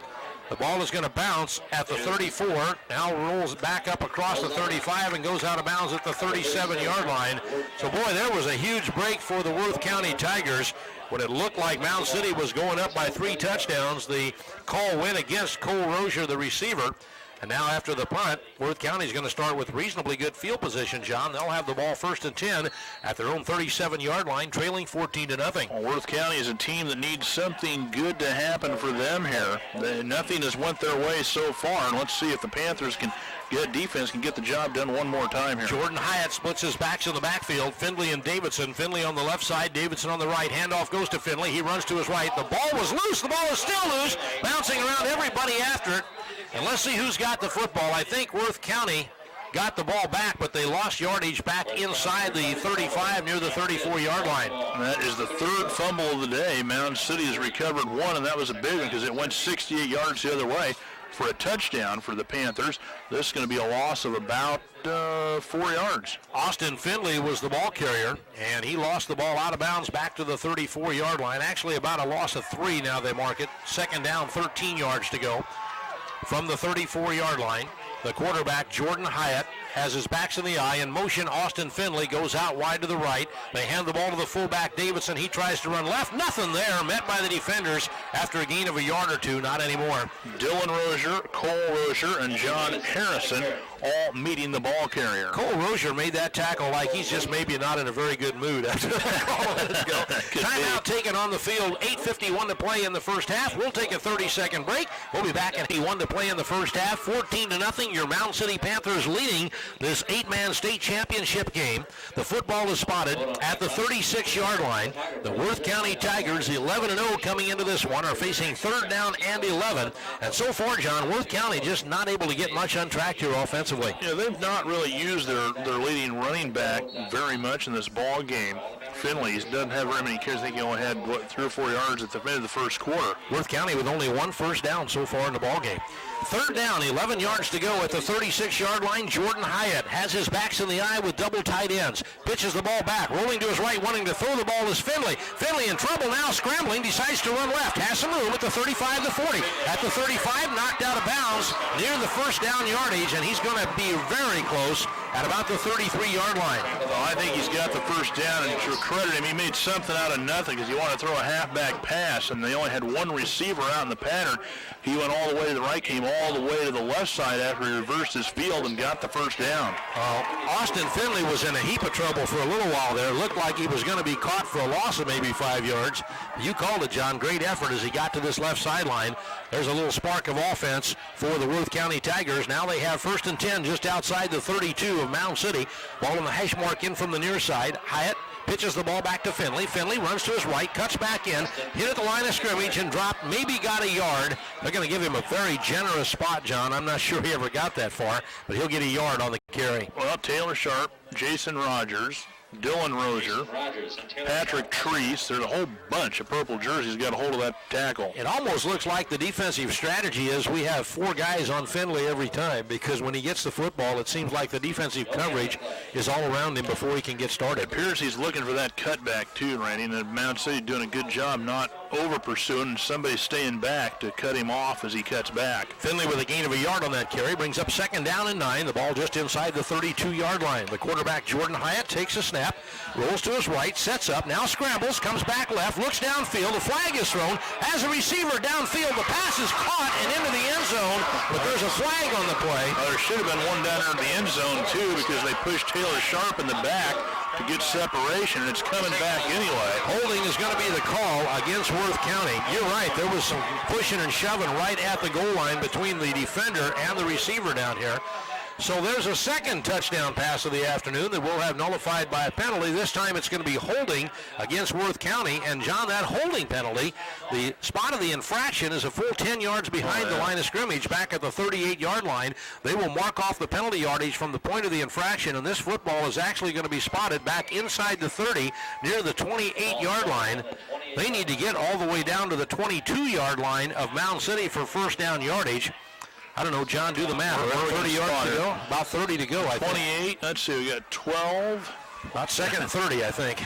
The ball is going to bounce at the 34, now rolls back up across the 35 and goes out of bounds at the 37-yard line. So, boy, there was a huge break for the Worth County Tigers. When it looked like Mound City was going up by 3 touchdowns, the call went against Cole Rozier, the receiver. And now after the punt, Worth County is going to start with reasonably good field position, John. They'll have the ball 1st and 10 at their own 37-yard line, trailing 14-0. Well, Worth County is a team that needs something good to happen for them here. Nothing has went their way so far, and let's see if the Panthers can get defense, can get the job done one more time here. Jordan Hyatt splits his backs in the backfield. Finley and Davidson. Finley on the left side, Davidson on the right. Handoff goes to Finley. He runs to his right. The ball was loose. The ball is still loose, bouncing around everybody after it. And let's see who's got the football. I think Worth County got the ball back, but they lost yardage back inside the 35 near the 34-yard line. And that is the 3rd fumble of the day. Mound City has recovered 1, and that was a big one because it went 68 yards the other way. for a touchdown for the Panthers. This is going to be a loss of about 4 yards. Austin Finley was the ball carrier, and he lost the ball out of bounds back to the 34-yard line. Actually, about a loss of 3 now they mark it. Second down, 13 yards to go from the 34-yard line. The quarterback, Jordan Hyatt, has his backs in the eye. In motion, Austin Finley goes out wide to the right. They hand the ball to the fullback, Davidson. He tries to run left. Nothing there. Met by the defenders after a gain of a yard or two. Not anymore. Dylan Rozier, Cole Rozier, and John Harrison all meeting the ball carrier. Cole Rozier made that tackle like he's just maybe not in a very good mood after that call. Let it go. Timeout taken on the field. 8:51 to play in the first half. We'll take a 30-second break. We'll be back at 8:01 to play in the first half. 14-0. Your Mound City Panthers leading this 8-man state championship game. The football is spotted at the 36-yard line. The Worth County Tigers, 11-0 coming into this one, are facing third down and 11. And so far, John, Worth County just not able to get much on track here offensively. Yeah, they've not really used their leading running back very much in this ball game. Finley doesn't have very many carries. I think he only had, 3 or 4 yards at the end of the first quarter. Worth County with only 1 first down so far in the ball game. Third down, 11 yards to go at the 36-yard line. Jordan Hyatt has his backs in the eye with double tight ends. Pitches the ball back. Rolling to his right, wanting to throw the ball is Finley. Finley in trouble now, scrambling, decides to run left. Has some room at the 35 to 40. At the 35, knocked out of bounds near the first down yardage, and he's going to be very close at about the 33-yard line. Well, I think he's got the first down, and to credit him, he made something out of nothing because he wanted to throw a halfback pass, and they only had one receiver out in the pattern. He went all the way to the right, came all the way to the left side after he reversed his field and got the first down. Austin Finley was in a heap of trouble for a little while there. It looked like he was going to be caught for a loss of maybe 5 yards. You called it, John. Great effort as he got to this left sideline. There's a little spark of offense for the Worth County Tigers. Now they have 1st and 10 just outside the 32 of Mound City. Ball on the hash mark in from the near side. Hyatt pitches the ball back to Finley. Finley runs to his right, cuts back in, hit at the line of scrimmage and dropped, maybe got a yard. They're going to give him a very generous spot, John. I'm not sure he ever got that far, but he'll get a yard on the carry. Well, Taylor Sharp, Jason Rogers, Dylan Rozier, Patrick Treese. There's a whole bunch of purple jerseys got a hold of that tackle. It almost looks like the defensive strategy is we have 4 guys on Finley every time because when he gets the football, it seems like the defensive coverage is all around him before he can get started. It appears he's looking for that cutback too, Randy, and Mound City doing a good job not over-pursuing and somebody staying back to cut him off as he cuts back. Finley with a gain of a yard on that carry brings up 2nd down and 9. The ball just inside the 32-yard line. The quarterback, Jordan Hyatt, takes a snap, rolls to his right, sets up, now scrambles, comes back left, looks downfield, the flag is thrown, has a receiver downfield, the pass is caught and into the end zone, but there's a flag on the play. There should have been one down there in the end zone too because they pushed Taylor Sharp in the back to get separation, and it's coming back anyway. Holding is going to be the call against Worth County. You're right, there was some pushing and shoving right at the goal line between the defender and the receiver down here. So there's a second touchdown pass of the afternoon that we'll have nullified by a penalty. This time it's going to be holding against Worth County. And, John, that holding penalty, the spot of the infraction is a full 10 yards behind the line of scrimmage back at the 38-yard line. They will mark off the penalty yardage from the point of the infraction, and this football is actually going to be spotted back inside the 30 near the 28-yard line. They need to get all the way down to the 22-yard line of Mound City for first down yardage. I don't know, John, do the math. Around 30 yards to go? About 30 to go, I think. 28, let's see, we got 12. About 2nd and 30, I think.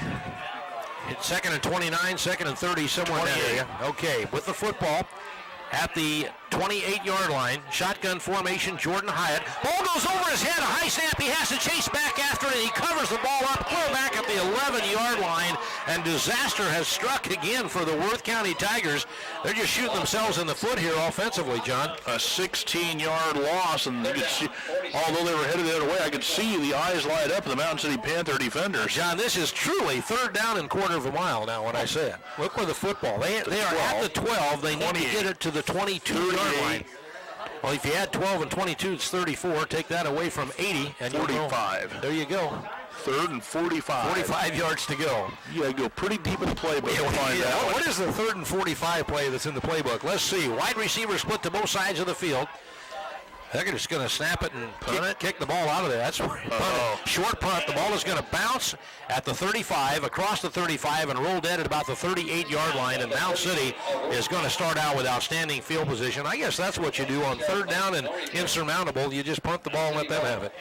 It's 2nd and 29, 2nd and 30, somewhere in that area. Okay, with the football at the 28-yard line, shotgun formation, Jordan Hyatt. Ball goes over his head, a high snap. He has to chase back after it. He covers the ball up, clear back at the 11-yard line, and disaster has struck again for the Worth County Tigers. They're just shooting themselves in the foot here offensively, John. A 16-yard loss, and you could see, although they were headed the other way, I could see the eyes light up of the Mound City Panther defenders. John, this is truly third down and quarter of a mile now when I say it. Look where the football. They are at the 12. They need to get it to the 22-yard line. Well, if you add 12 and 22, it's 34. Take that away from 80, and 45. There you go. 3rd and 45. 45 yards to go. You got to go pretty deep in the playbook to find out. What is the 3rd and 45 play that's in the playbook? Let's see. Wide receiver split to both sides of the field. They're just going to snap it and kick the ball out of there. That's short punt. The ball is going to bounce at the 35, across the 35, and roll dead at about the 38-yard line. And Mound City is going to start out with outstanding field position. I guess that's what you do on third down and insurmountable. You just punt the ball and let them have it.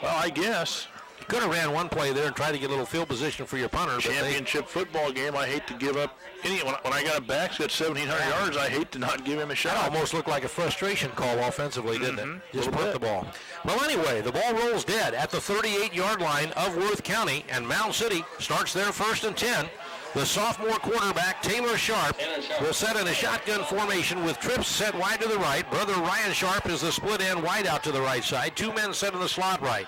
Well, I guess. You could have ran one play there and tried to get a little field position for your punter. Championship football game, I hate to give up any. When I got a back who's got 1,700 yards, I hate to not give him a shot. That almost looked like a frustration call offensively, didn't it? Just punt the ball. Well, anyway, the ball rolls dead at the 38-yard line of Worth County, and Mound City starts their 1st and 10. The sophomore quarterback, Taylor Sharp, will set in a shotgun formation with trips set wide to the right. Brother Ryan Sharp is the split end wide out to the right side. 2 men set in the slot right.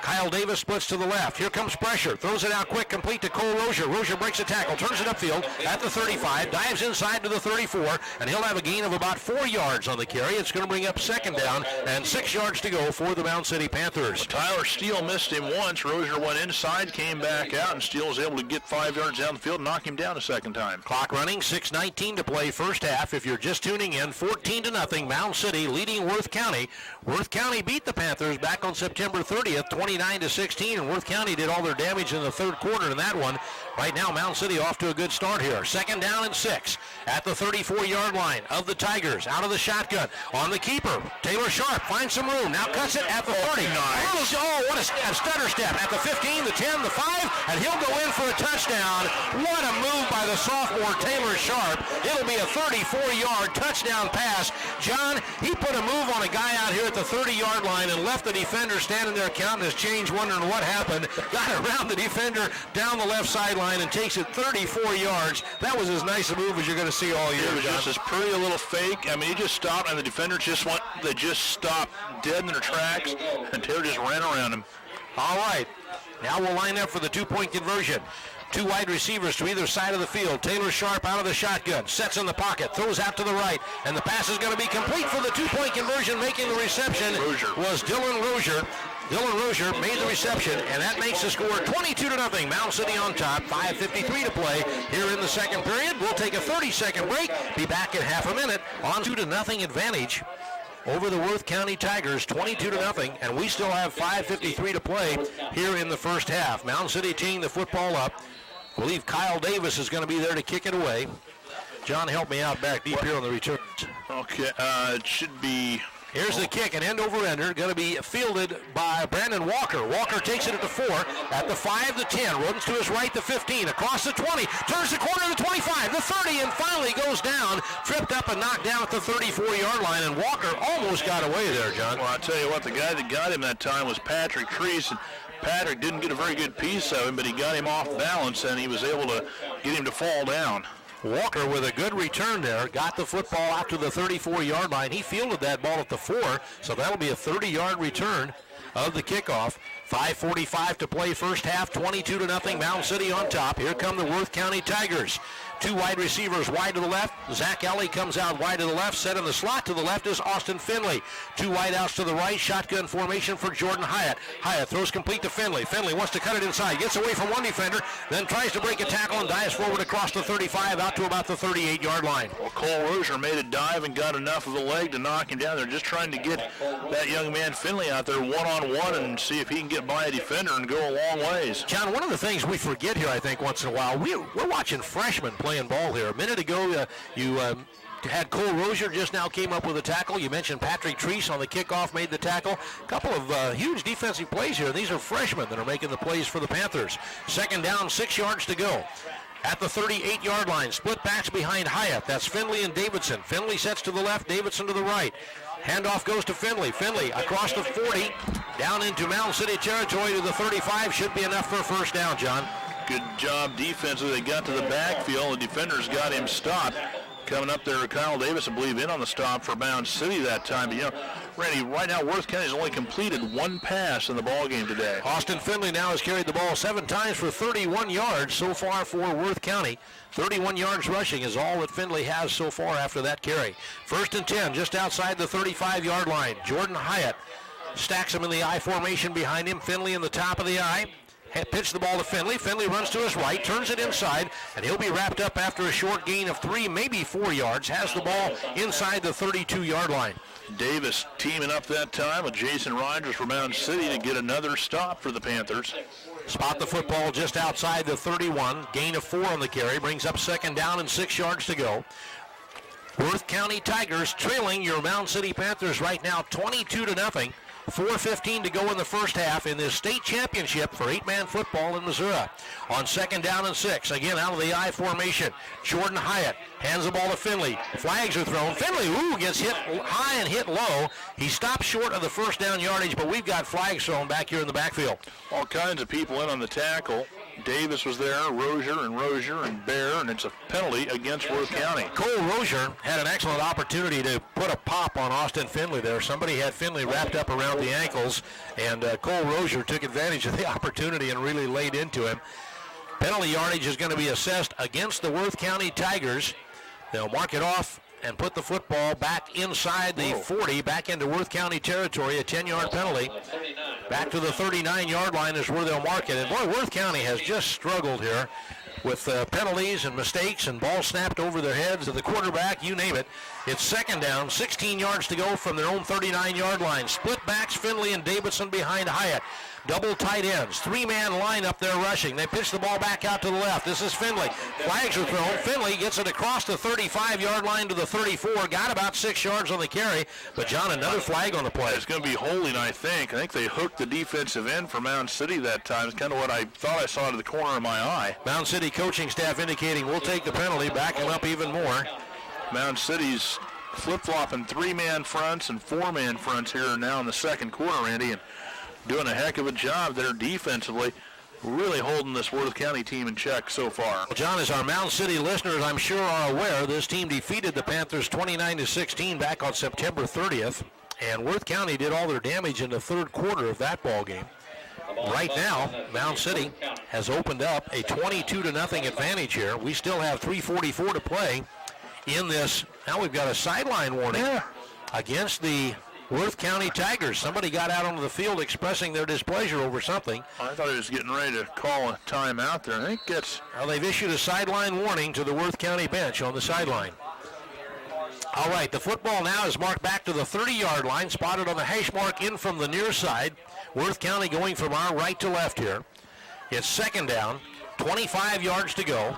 Kyle Davis splits to the left. Here comes pressure. Throws it out quick, complete to Cole Rozier. Rozier breaks a tackle, turns it upfield at the 35, dives inside to the 34, and he'll have a gain of about 4 yards on the carry. It's going to bring up 2nd down and 6 yards to go for the Mound City Panthers. Tyler Steele missed him once. Rozier went inside, came back out, and Steele was able to get 5 yards down the field and knock him down a second time. Clock running, 6:19 to play first half. If you're just tuning in, 14-0, Mound City leading Worth County. Worth County beat the Panthers back on September 30th, 29-16, and Worth County did all their damage in the 3rd quarter in that one. Right now, Mound City off to a good start here. 2nd down and 6 at the 34-yard line of the Tigers. Out of the shotgun on the keeper. Taylor Sharp finds some room. Now cuts it at the 30. Nice. Oh, what a stutter step. At the 15, the 10, the 5, and he'll go in for a touchdown. What a move by the sophomore Taylor Sharp. It'll be a 34-yard touchdown pass. John, he put a move on a guy out here at the 30-yard line and left the defender standing there counting his change, wondering what happened. Got around the defender down the left sideline and takes it 34 yards. That was as nice a move as you're going to see all year. It was just this pretty little fake. I mean, he just stopped, and the defender just stopped dead in their tracks, and Taylor just ran around him. All right. Now we'll line up for the 2-point conversion. 2 wide receivers to either side of the field. Taylor Sharp out of the shotgun, sets in the pocket, throws out to the right, and the pass is going to be complete for the 2-point conversion. Making the reception was Dylan Rozier. Dylan Rozier made the reception, and that makes the score 22-0. Mound City on top, 5:53 to play here in the 2nd period. We'll take a 30-second break, be back in half a minute on 2-0 advantage over the Worth County Tigers, 22-0, and we still have 5:53 to play here in the first half. Mound City teeing the football up. I believe Kyle Davis is going to be there to kick it away. John, help me out back deep here on the returns. Okay, it should be... Here's the kick, an end-over-ender, going to be fielded by Brandon Walker. Walker takes it at the 4, at the 5, the 10, runs to his right, the 15, across the 20, turns the corner, the 25, the 30, and finally goes down, tripped up and knocked down at the 34-yard line, and Walker almost got away there, John. Well, I'll tell you what, the guy that got him that time was Patrick Treese, and Patrick didn't get a very good piece of him, but he got him off balance, and he was able to get him to fall down. Walker with a good return there, got the football out to the 34-yard line. He fielded that ball at the 4, so that'll be a 30-yard return of the kickoff. 5:45 to play first half, 22-0, Mound City on top. Here come the Worth County Tigers. 2 wide receivers wide to the left. Zach Alley comes out wide to the left. Set in the slot to the left is Austin Finley. 2 wide outs to the right. Shotgun formation for Jordan Hyatt. Hyatt throws complete to Finley. Finley wants to cut it inside. Gets away from one defender. Then tries to break a tackle and dives forward across the 35 out to about the 38-yard line. Well, Cole Rozier made a dive and got enough of a leg to knock him down. They're just trying to get that young man Finley out there one-on-one and see if he can get by a defender and go a long ways. John, one of the things we forget here, I think, once in a while, we're watching freshmen playing ball here. A minute ago, you had Cole Rozier just now came up with a tackle. You mentioned Patrick Treese on the kickoff made the tackle. A couple of huge defensive plays here. These are freshmen that are making the plays for the Panthers. 2nd down, 6 yards to go. At the 38-yard line, split backs behind Hyatt. That's Finley and Davidson. Finley sets to the left, Davidson to the right. Handoff goes to Finley. Finley across the 40, down into Mound City territory to the 35. Should be enough for a first down, John. Good job defensively. They got to the backfield. The defenders got him stopped. Coming up there, Kyle Davis, I believe, in on the stop for Mound City that time. But, Randy, right now Worth County has only completed 1 pass in the ball game today. Austin Finley now has carried the ball 7 times for 31 yards so far for Worth County. 31 yards rushing is all that Finley has so far after that carry. 1st and 10, just outside the 35-yard line. Jordan Hyatt stacks him in the I formation behind him. Finley in the top of the I. pitch the ball to Finley. Finley runs to his right, turns it inside, and he'll be wrapped up after a short gain of 3, maybe 4 yards. Has the ball inside the 32-yard line. Davis teaming up that time with Jason Rogers from Mound City to get another stop for the Panthers. Spot the football just outside the 31. Gain of 4 on the carry. Brings up second down and 6 yards to go. Worth County Tigers trailing your Mound City Panthers right now 22-0. 4:15 to go in the first half in this state championship for 8-man football in Missouri. On second down and 6, again out of the I formation, Jordan Hyatt hands the ball to Finley. Flags are thrown. Finley, gets hit high and hit low. He stops short of the first down yardage, but we've got flags thrown back here in the backfield. All kinds of people in on the tackle. Davis was there, Rozier and Bear, and it's a penalty against Worth County. Cole Rozier had an excellent opportunity to put a pop on Austin Finley there. Somebody had Finley wrapped up around the ankles, and Cole Rozier took advantage of the opportunity and really laid into him. Penalty yardage is going to be assessed against the Worth County Tigers. They'll mark it off and put the football back inside the 40, back into Worth County territory, a 10-yard penalty. Back to the 39-yard line is where they'll mark it. And boy, Worth County has just struggled here with penalties and mistakes and balls snapped over their heads of the quarterback, you name it. It's second down, 16 yards to go from their own 39-yard line. Split backs, Finley and Davidson behind Hyatt. Double tight ends, 3-man line up there rushing. They pitch the ball back out to the left. This is Finley. Flags are thrown. Finley gets it across the 35-yard line to the 34. Got about 6 yards on the carry. But, John, another flag on the play. It's going to be holding, I think. I think they hooked the defensive end for Mound City that time. It's kind of what I thought I saw to the corner of my eye. Mound City coaching staff indicating we'll take the penalty, back him up even more. Mound City's flip-flopping 3-man fronts and 4-man fronts here now in the second quarter, Randy, and doing a heck of a job there defensively, really holding this Worth County team in check so far. John, as our Mound City listeners I'm sure are aware, this team defeated the Panthers 29-16 back on September 30th, and Worth County did all their damage in the third quarter of that ball game. Right now, Mound City has opened up a 22-0 advantage here. We still have 3:44 to play in this. Now we've got a sideline warning against the Worth County Tigers. Somebody got out onto the field expressing their displeasure over something. I thought he was getting ready to call a timeout there. I think it's... Well, they've issued a sideline warning to the Worth County bench on the sideline. All right, the football now is marked back to the 30-yard line, spotted on the hash mark in from the near side. Worth County going from our right to left here. It's second down, 25 yards to go.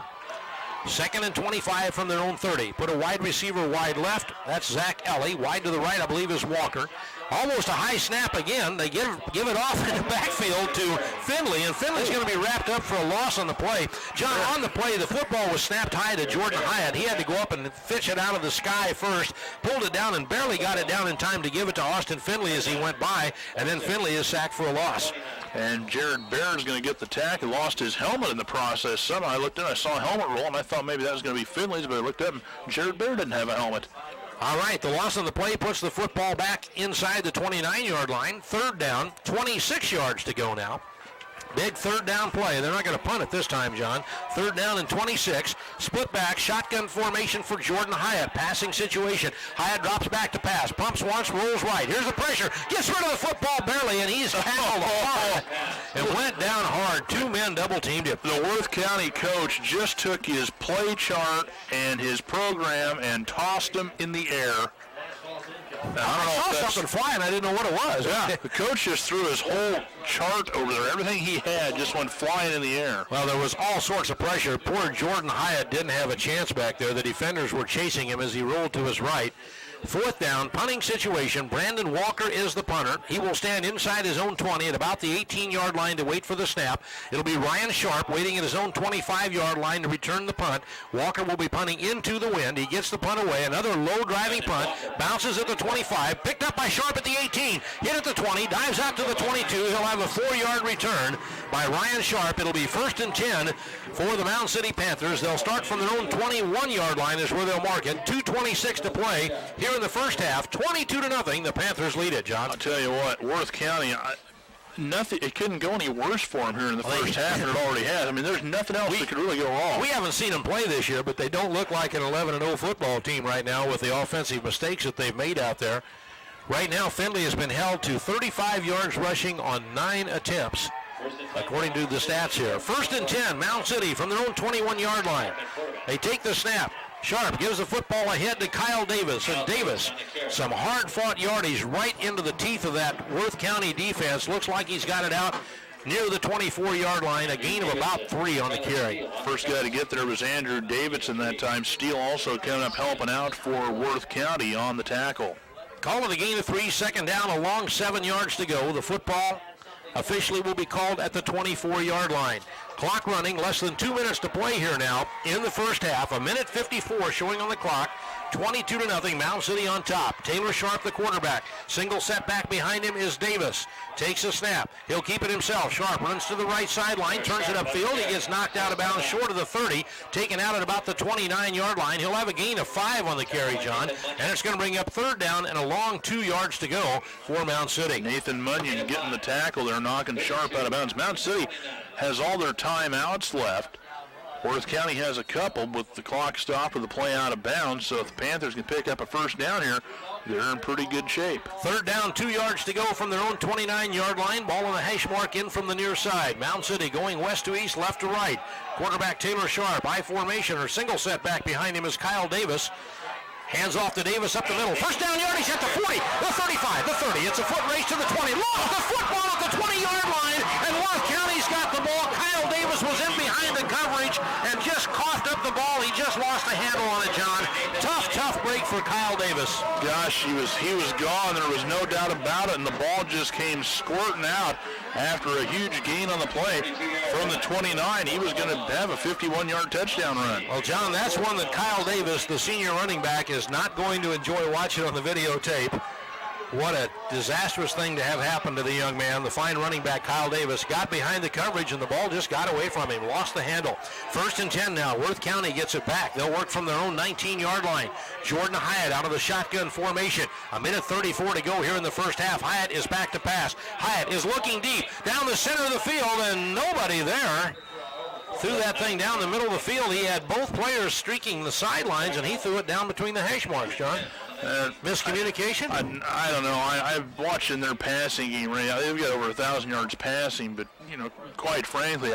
Second and 25 from their own 30. Put a wide receiver wide left. That's Zach Ellie. Wide to the right, I believe, is Walker. Almost a high snap again. They give it off in the backfield to Finley, and Finley's going to be wrapped up for a loss on the play. John, on the play, the football was snapped high to Jordan Hyatt. He had to go up and fish it out of the sky first, pulled it down, and barely got it down in time to give it to Austin Finley as he went by, and then Finley is sacked for a loss. And Jared Bear is going to get the tackle. Lost his helmet in the process. Somehow I looked in, I saw a helmet roll, and I thought maybe that was going to be Finley's, but I looked up, and Jared Bear didn't have a helmet. All right, the loss on the play puts the football back inside the 29-yard line. Third down, 26 yards to go now. Big third down play. They're not going to punt it this time, John. Third down and 26. Split back, shotgun formation for Jordan Hyatt. Passing situation. Hyatt drops back to pass. Pumps once, rolls right. Here's the pressure. Gets rid of the football barely, and he's tackled hard. It went down hard. 2 men double-teamed him. The Worth County coach just took his play chart and his program and tossed them in the air. I saw something flying. I didn't know what it was. Yeah, the coach just threw his whole chart over there. Everything he had just went flying in the air. Well, there was all sorts of pressure. Poor Jordan Hyatt didn't have a chance back there. The defenders were chasing him as he rolled to his right. Fourth down, punting situation. Brandon Walker is the punter. He will stand inside his own 20 at about the 18-yard line to wait for the snap. It'll be Ryan Sharp waiting at his own 25-yard line to return the punt. Walker will be punting into the wind. He gets the punt away. Another low-driving punt. Bounces at the 25. Picked up by Sharp at the 18. Hit at the 20. Dives out to the 22. He'll have a 4-yard return by Ryan Sharp. It'll be 1st and 10 for the Mound City Panthers. They'll start from their own 21-yard line is where they'll mark it. 2:26 to play here in the first half. 22-0. The Panthers lead it, John. I'll tell you what, Worth County, nothing. It couldn't go any worse for them here in the first half than it already has. I mean, there's nothing else that could really go wrong. We haven't seen them play this year, but they don't look like an 11-0 football team right now with the offensive mistakes that they've made out there. Right now, Finley has been held to 35 yards rushing on 9 attempts. according to the stats here. 1st and 10, Mound City from their own 21-yard line. They take the snap. Sharp gives the football ahead to Kyle Davis, and Davis, some hard-fought yardage right into the teeth of that Worth County defense. Looks like he's got it out near the 24-yard line, a gain of about 3 on the carry. First guy to get there was Andrew Davidson that time. Steele also coming up helping out for Worth County on the tackle. Call it a gain of 3, 2nd down, a long 7 yards to go. The football officially will be called at the 24-yard line. Clock running, less than 2 minutes to play here now in the first half. 1:54 showing on the clock. 22-0, Mound City on top. Taylor Sharp, the quarterback. Single setback behind him is Davis. Takes a snap. He'll keep it himself. Sharp runs to the right sideline, turns it upfield. He gets knocked out of bounds short of the 30, taken out at about the 29-yard line. He'll have a gain of 5 on the carry, John, and it's going to bring up 3rd down and a long 2 yards to go for Mound City. Nathan Munyon getting the tackle there, knocking Sharp out of bounds. Mound City has all their timeouts left. Worth County has a couple with the clock stopped with the play out of bounds, so if the Panthers can pick up a 1st down here, they're in pretty good shape. 3rd down, 2 yards to go from their own 29-yard line. Ball on the hash mark in from the near side. Mound City going west to east, left to right. Quarterback Taylor Sharp, I formation or single setback behind him is Kyle Davis. Hands off to Davis up the middle. 1st down yardage at the 40, the 35, the 30. It's a foot race to the 20. Lost the football at the 20-yard line, and Worth County's got the ball. Kyle Davis was in behind the coverage and just coughed up the ball. He just lost the handle on it, John. Tough break for Kyle Davis. Gosh, he was gone. There was no doubt about it, and the ball just came squirting out after a huge gain on the play from the 29. He was going to have a 51-yard touchdown run. Well, John, that's one that Kyle Davis, the senior running back, is not going to enjoy watching on the videotape. What a disastrous thing to have happen to the young man. The fine running back, Kyle Davis, got behind the coverage, and the ball just got away from him, lost the handle. 1st and 10 now. Worth County gets it back. They'll work from their own 19-yard line. Jordan Hyatt out of the shotgun formation. 1:34 to go here in the first half. Hyatt is back to pass. Hyatt is looking deep down the center of the field, and nobody there. Threw that thing down the middle of the field. He had both players streaking the sidelines, and he threw it down between the hash marks, John. Miscommunication? I don't know. I've watched in their passing game. Right now. They've got over 1,000 yards passing, but quite frankly,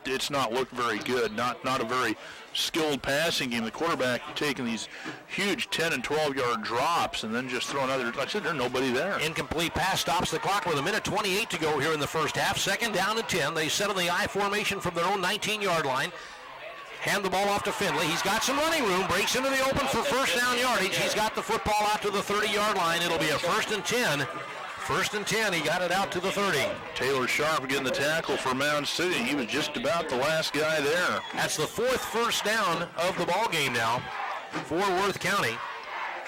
it's not looked very good. Not a very skilled passing game. The quarterback taking these huge 10 and 12-yard drops and then just throwing other. Like I said, there's nobody there. Incomplete pass stops the clock with 1:28 to go here in the first half. 2nd down and 10. They set on the I formation from their own 19-yard line. Hand the ball off to Finley. He's got some running room. Breaks into the open for 1st down yardage. He's got the football out to the 30-yard line. It'll be a 1st and 10. 1st and 10. He got it out to the 30. Taylor Sharp getting the tackle for Mound City. He was just about the last guy there. That's the 4th 1st down of the ball game now for Worth County.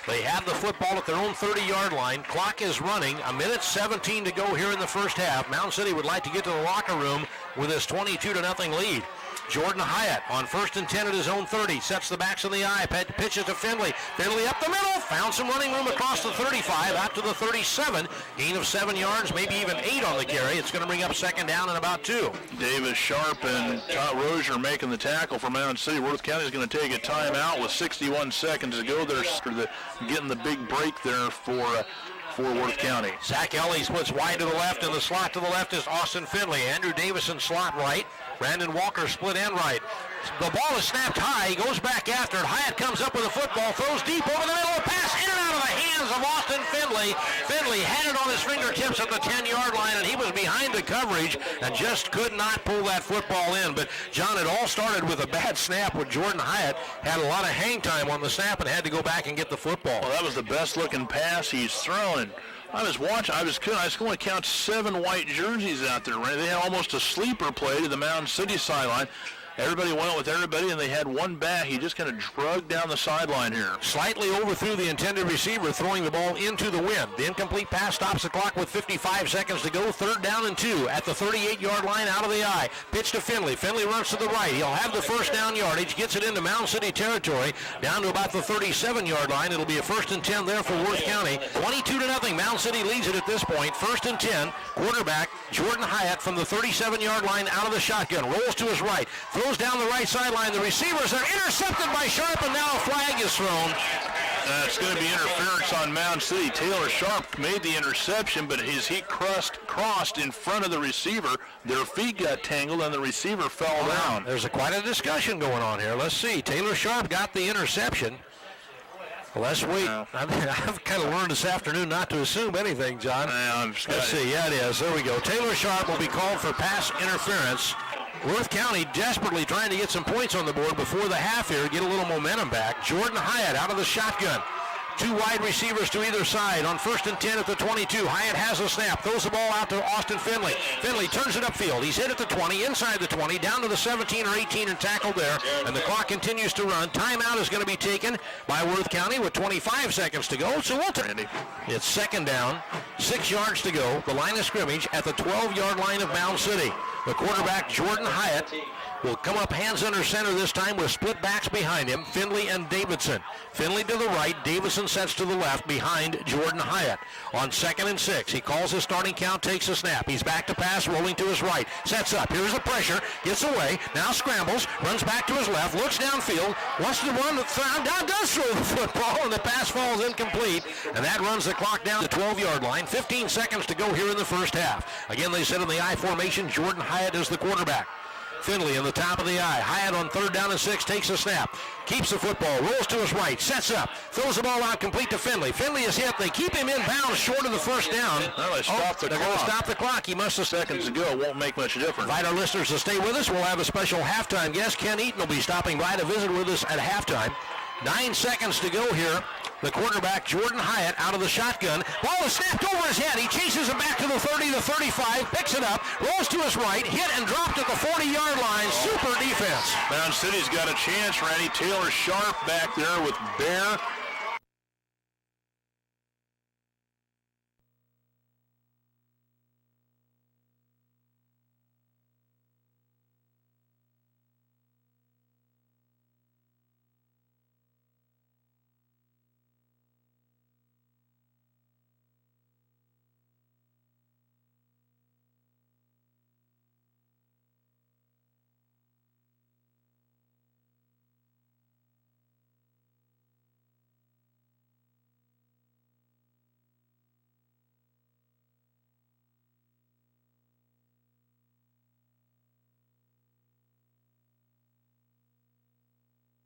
They have the football at their own 30-yard line. Clock is running. 1:17 to go here in the first half. Mound City would like to get to the locker room with this 22-0 lead. Jordan Hyatt on 1st and 10 at his own 30. Sets the backs in the eye. Pitches to Finley. Finley up the middle. Found some running room across the 35 out to the 37. Gain of 7 yards, maybe even 8 on the carry. It's going to bring up 2nd down and about 2. Davis Sharp and Todd Rozier making the tackle for Mound City. Worth County is going to take a timeout with 61 seconds to go. They're getting the big break there for Worth County. Zach Ellie splits wide to the left, and the slot to the left is Austin Finley. Andrew Davison slot right. Brandon Walker split end right. The ball is snapped high. He goes back after it. Hyatt comes up with a football, throws deep over the middle. A pass in and out of the hands of Austin Finley. Finley had it on his fingertips at the 10-yard line, and he was behind the coverage and just could not pull that football in. But, John, it all started with a bad snap when Jordan Hyatt had a lot of hang time on the snap and had to go back and get the football. Well, that was the best-looking pass he's thrown. I was watching. I was going to count 7 white jerseys out there. Right? They had almost a sleeper play to the Mound City sideline. Everybody went with everybody, and they had one back. He just kind of drug down the sideline here. Slightly overthrew the intended receiver, throwing the ball into the wind. The incomplete pass stops the clock with 55 seconds to go. 3rd down and 2 at the 38-yard line out of the eye. Pitch to Finley. Finley runs to the right. He'll have the 1st down yardage. Gets it into Mound City territory, down to about the 37-yard line. It'll be a 1st and 10 there for Worth County. 22-0. Mound City leads it at this point. 1st and 10. Quarterback Jordan Hyatt from the 37-yard line out of the shotgun. Rolls to his right. Throws down the right sideline. The receivers are intercepted by Sharp, and now a flag is thrown. It's going to be interference on Mound City. Taylor Sharp made the interception, but as he crossed in front of the receiver, their feet got tangled and the receiver fell down. There's quite a discussion going on here. Let's see. Taylor Sharp got the interception. Let's wait. No. I've kind of learned this afternoon not to assume anything, John. Let's see. Yeah, it is. There we go. Taylor Sharp will be called for pass interference. Worth County desperately trying to get some points on the board before the half here, get a little momentum back. Jordan Hyatt out of the shotgun. Two wide receivers to either side on 1st and 10 at the 22. Hyatt has a snap, throws the ball out to Austin Finley. Finley turns it upfield. He's hit at the 20, inside the 20, down to the 17 or 18 and tackled there. And the clock continues to run. Timeout is going to be taken by Worth County with 25 seconds to go. So we'll turn it. It's second down, 6 yards to go. The line of scrimmage at the 12-yard line of Mound City. The quarterback, Jordan Hyatt, will come up hands under center this time with split backs behind him, Finley and Davidson. Finley to the right, Davidson sets to the left behind Jordan Hyatt. On 2nd and 6, he calls his starting count, takes a snap. He's back to pass, rolling to his right. Sets up, here's the pressure, gets away, now scrambles, runs back to his left, looks downfield, wants to run, does throw the football, and the pass falls incomplete. And that runs the clock down to the 12-yard line. 15 seconds to go here in the first half. Again, they said in the I formation, Jordan Hyatt is the quarterback. Finley in the top of the I. Hyatt on 3rd down and 6 takes a snap. Keeps the football. Rolls to his right. Sets up. Throws the ball out complete to Finley. Finley is hit. They keep him in bounds short of the first down. Well, they stopped the clock. They're going to stop the clock. He must have seconds to go. It won't make much difference. Invite our listeners to stay with us. We'll have a special halftime guest. Ken Eaton will be stopping by to visit with us at halftime. 9 seconds to go here. The quarterback, Jordan Hyatt, out of the shotgun. Ball is snapped over his head. He chases it back to the 30, the 35, picks it up, rolls to his right, hit and dropped at the 40-yard line. Super defense. Mound City's got a chance, Randy. Taylor Sharp back there with bare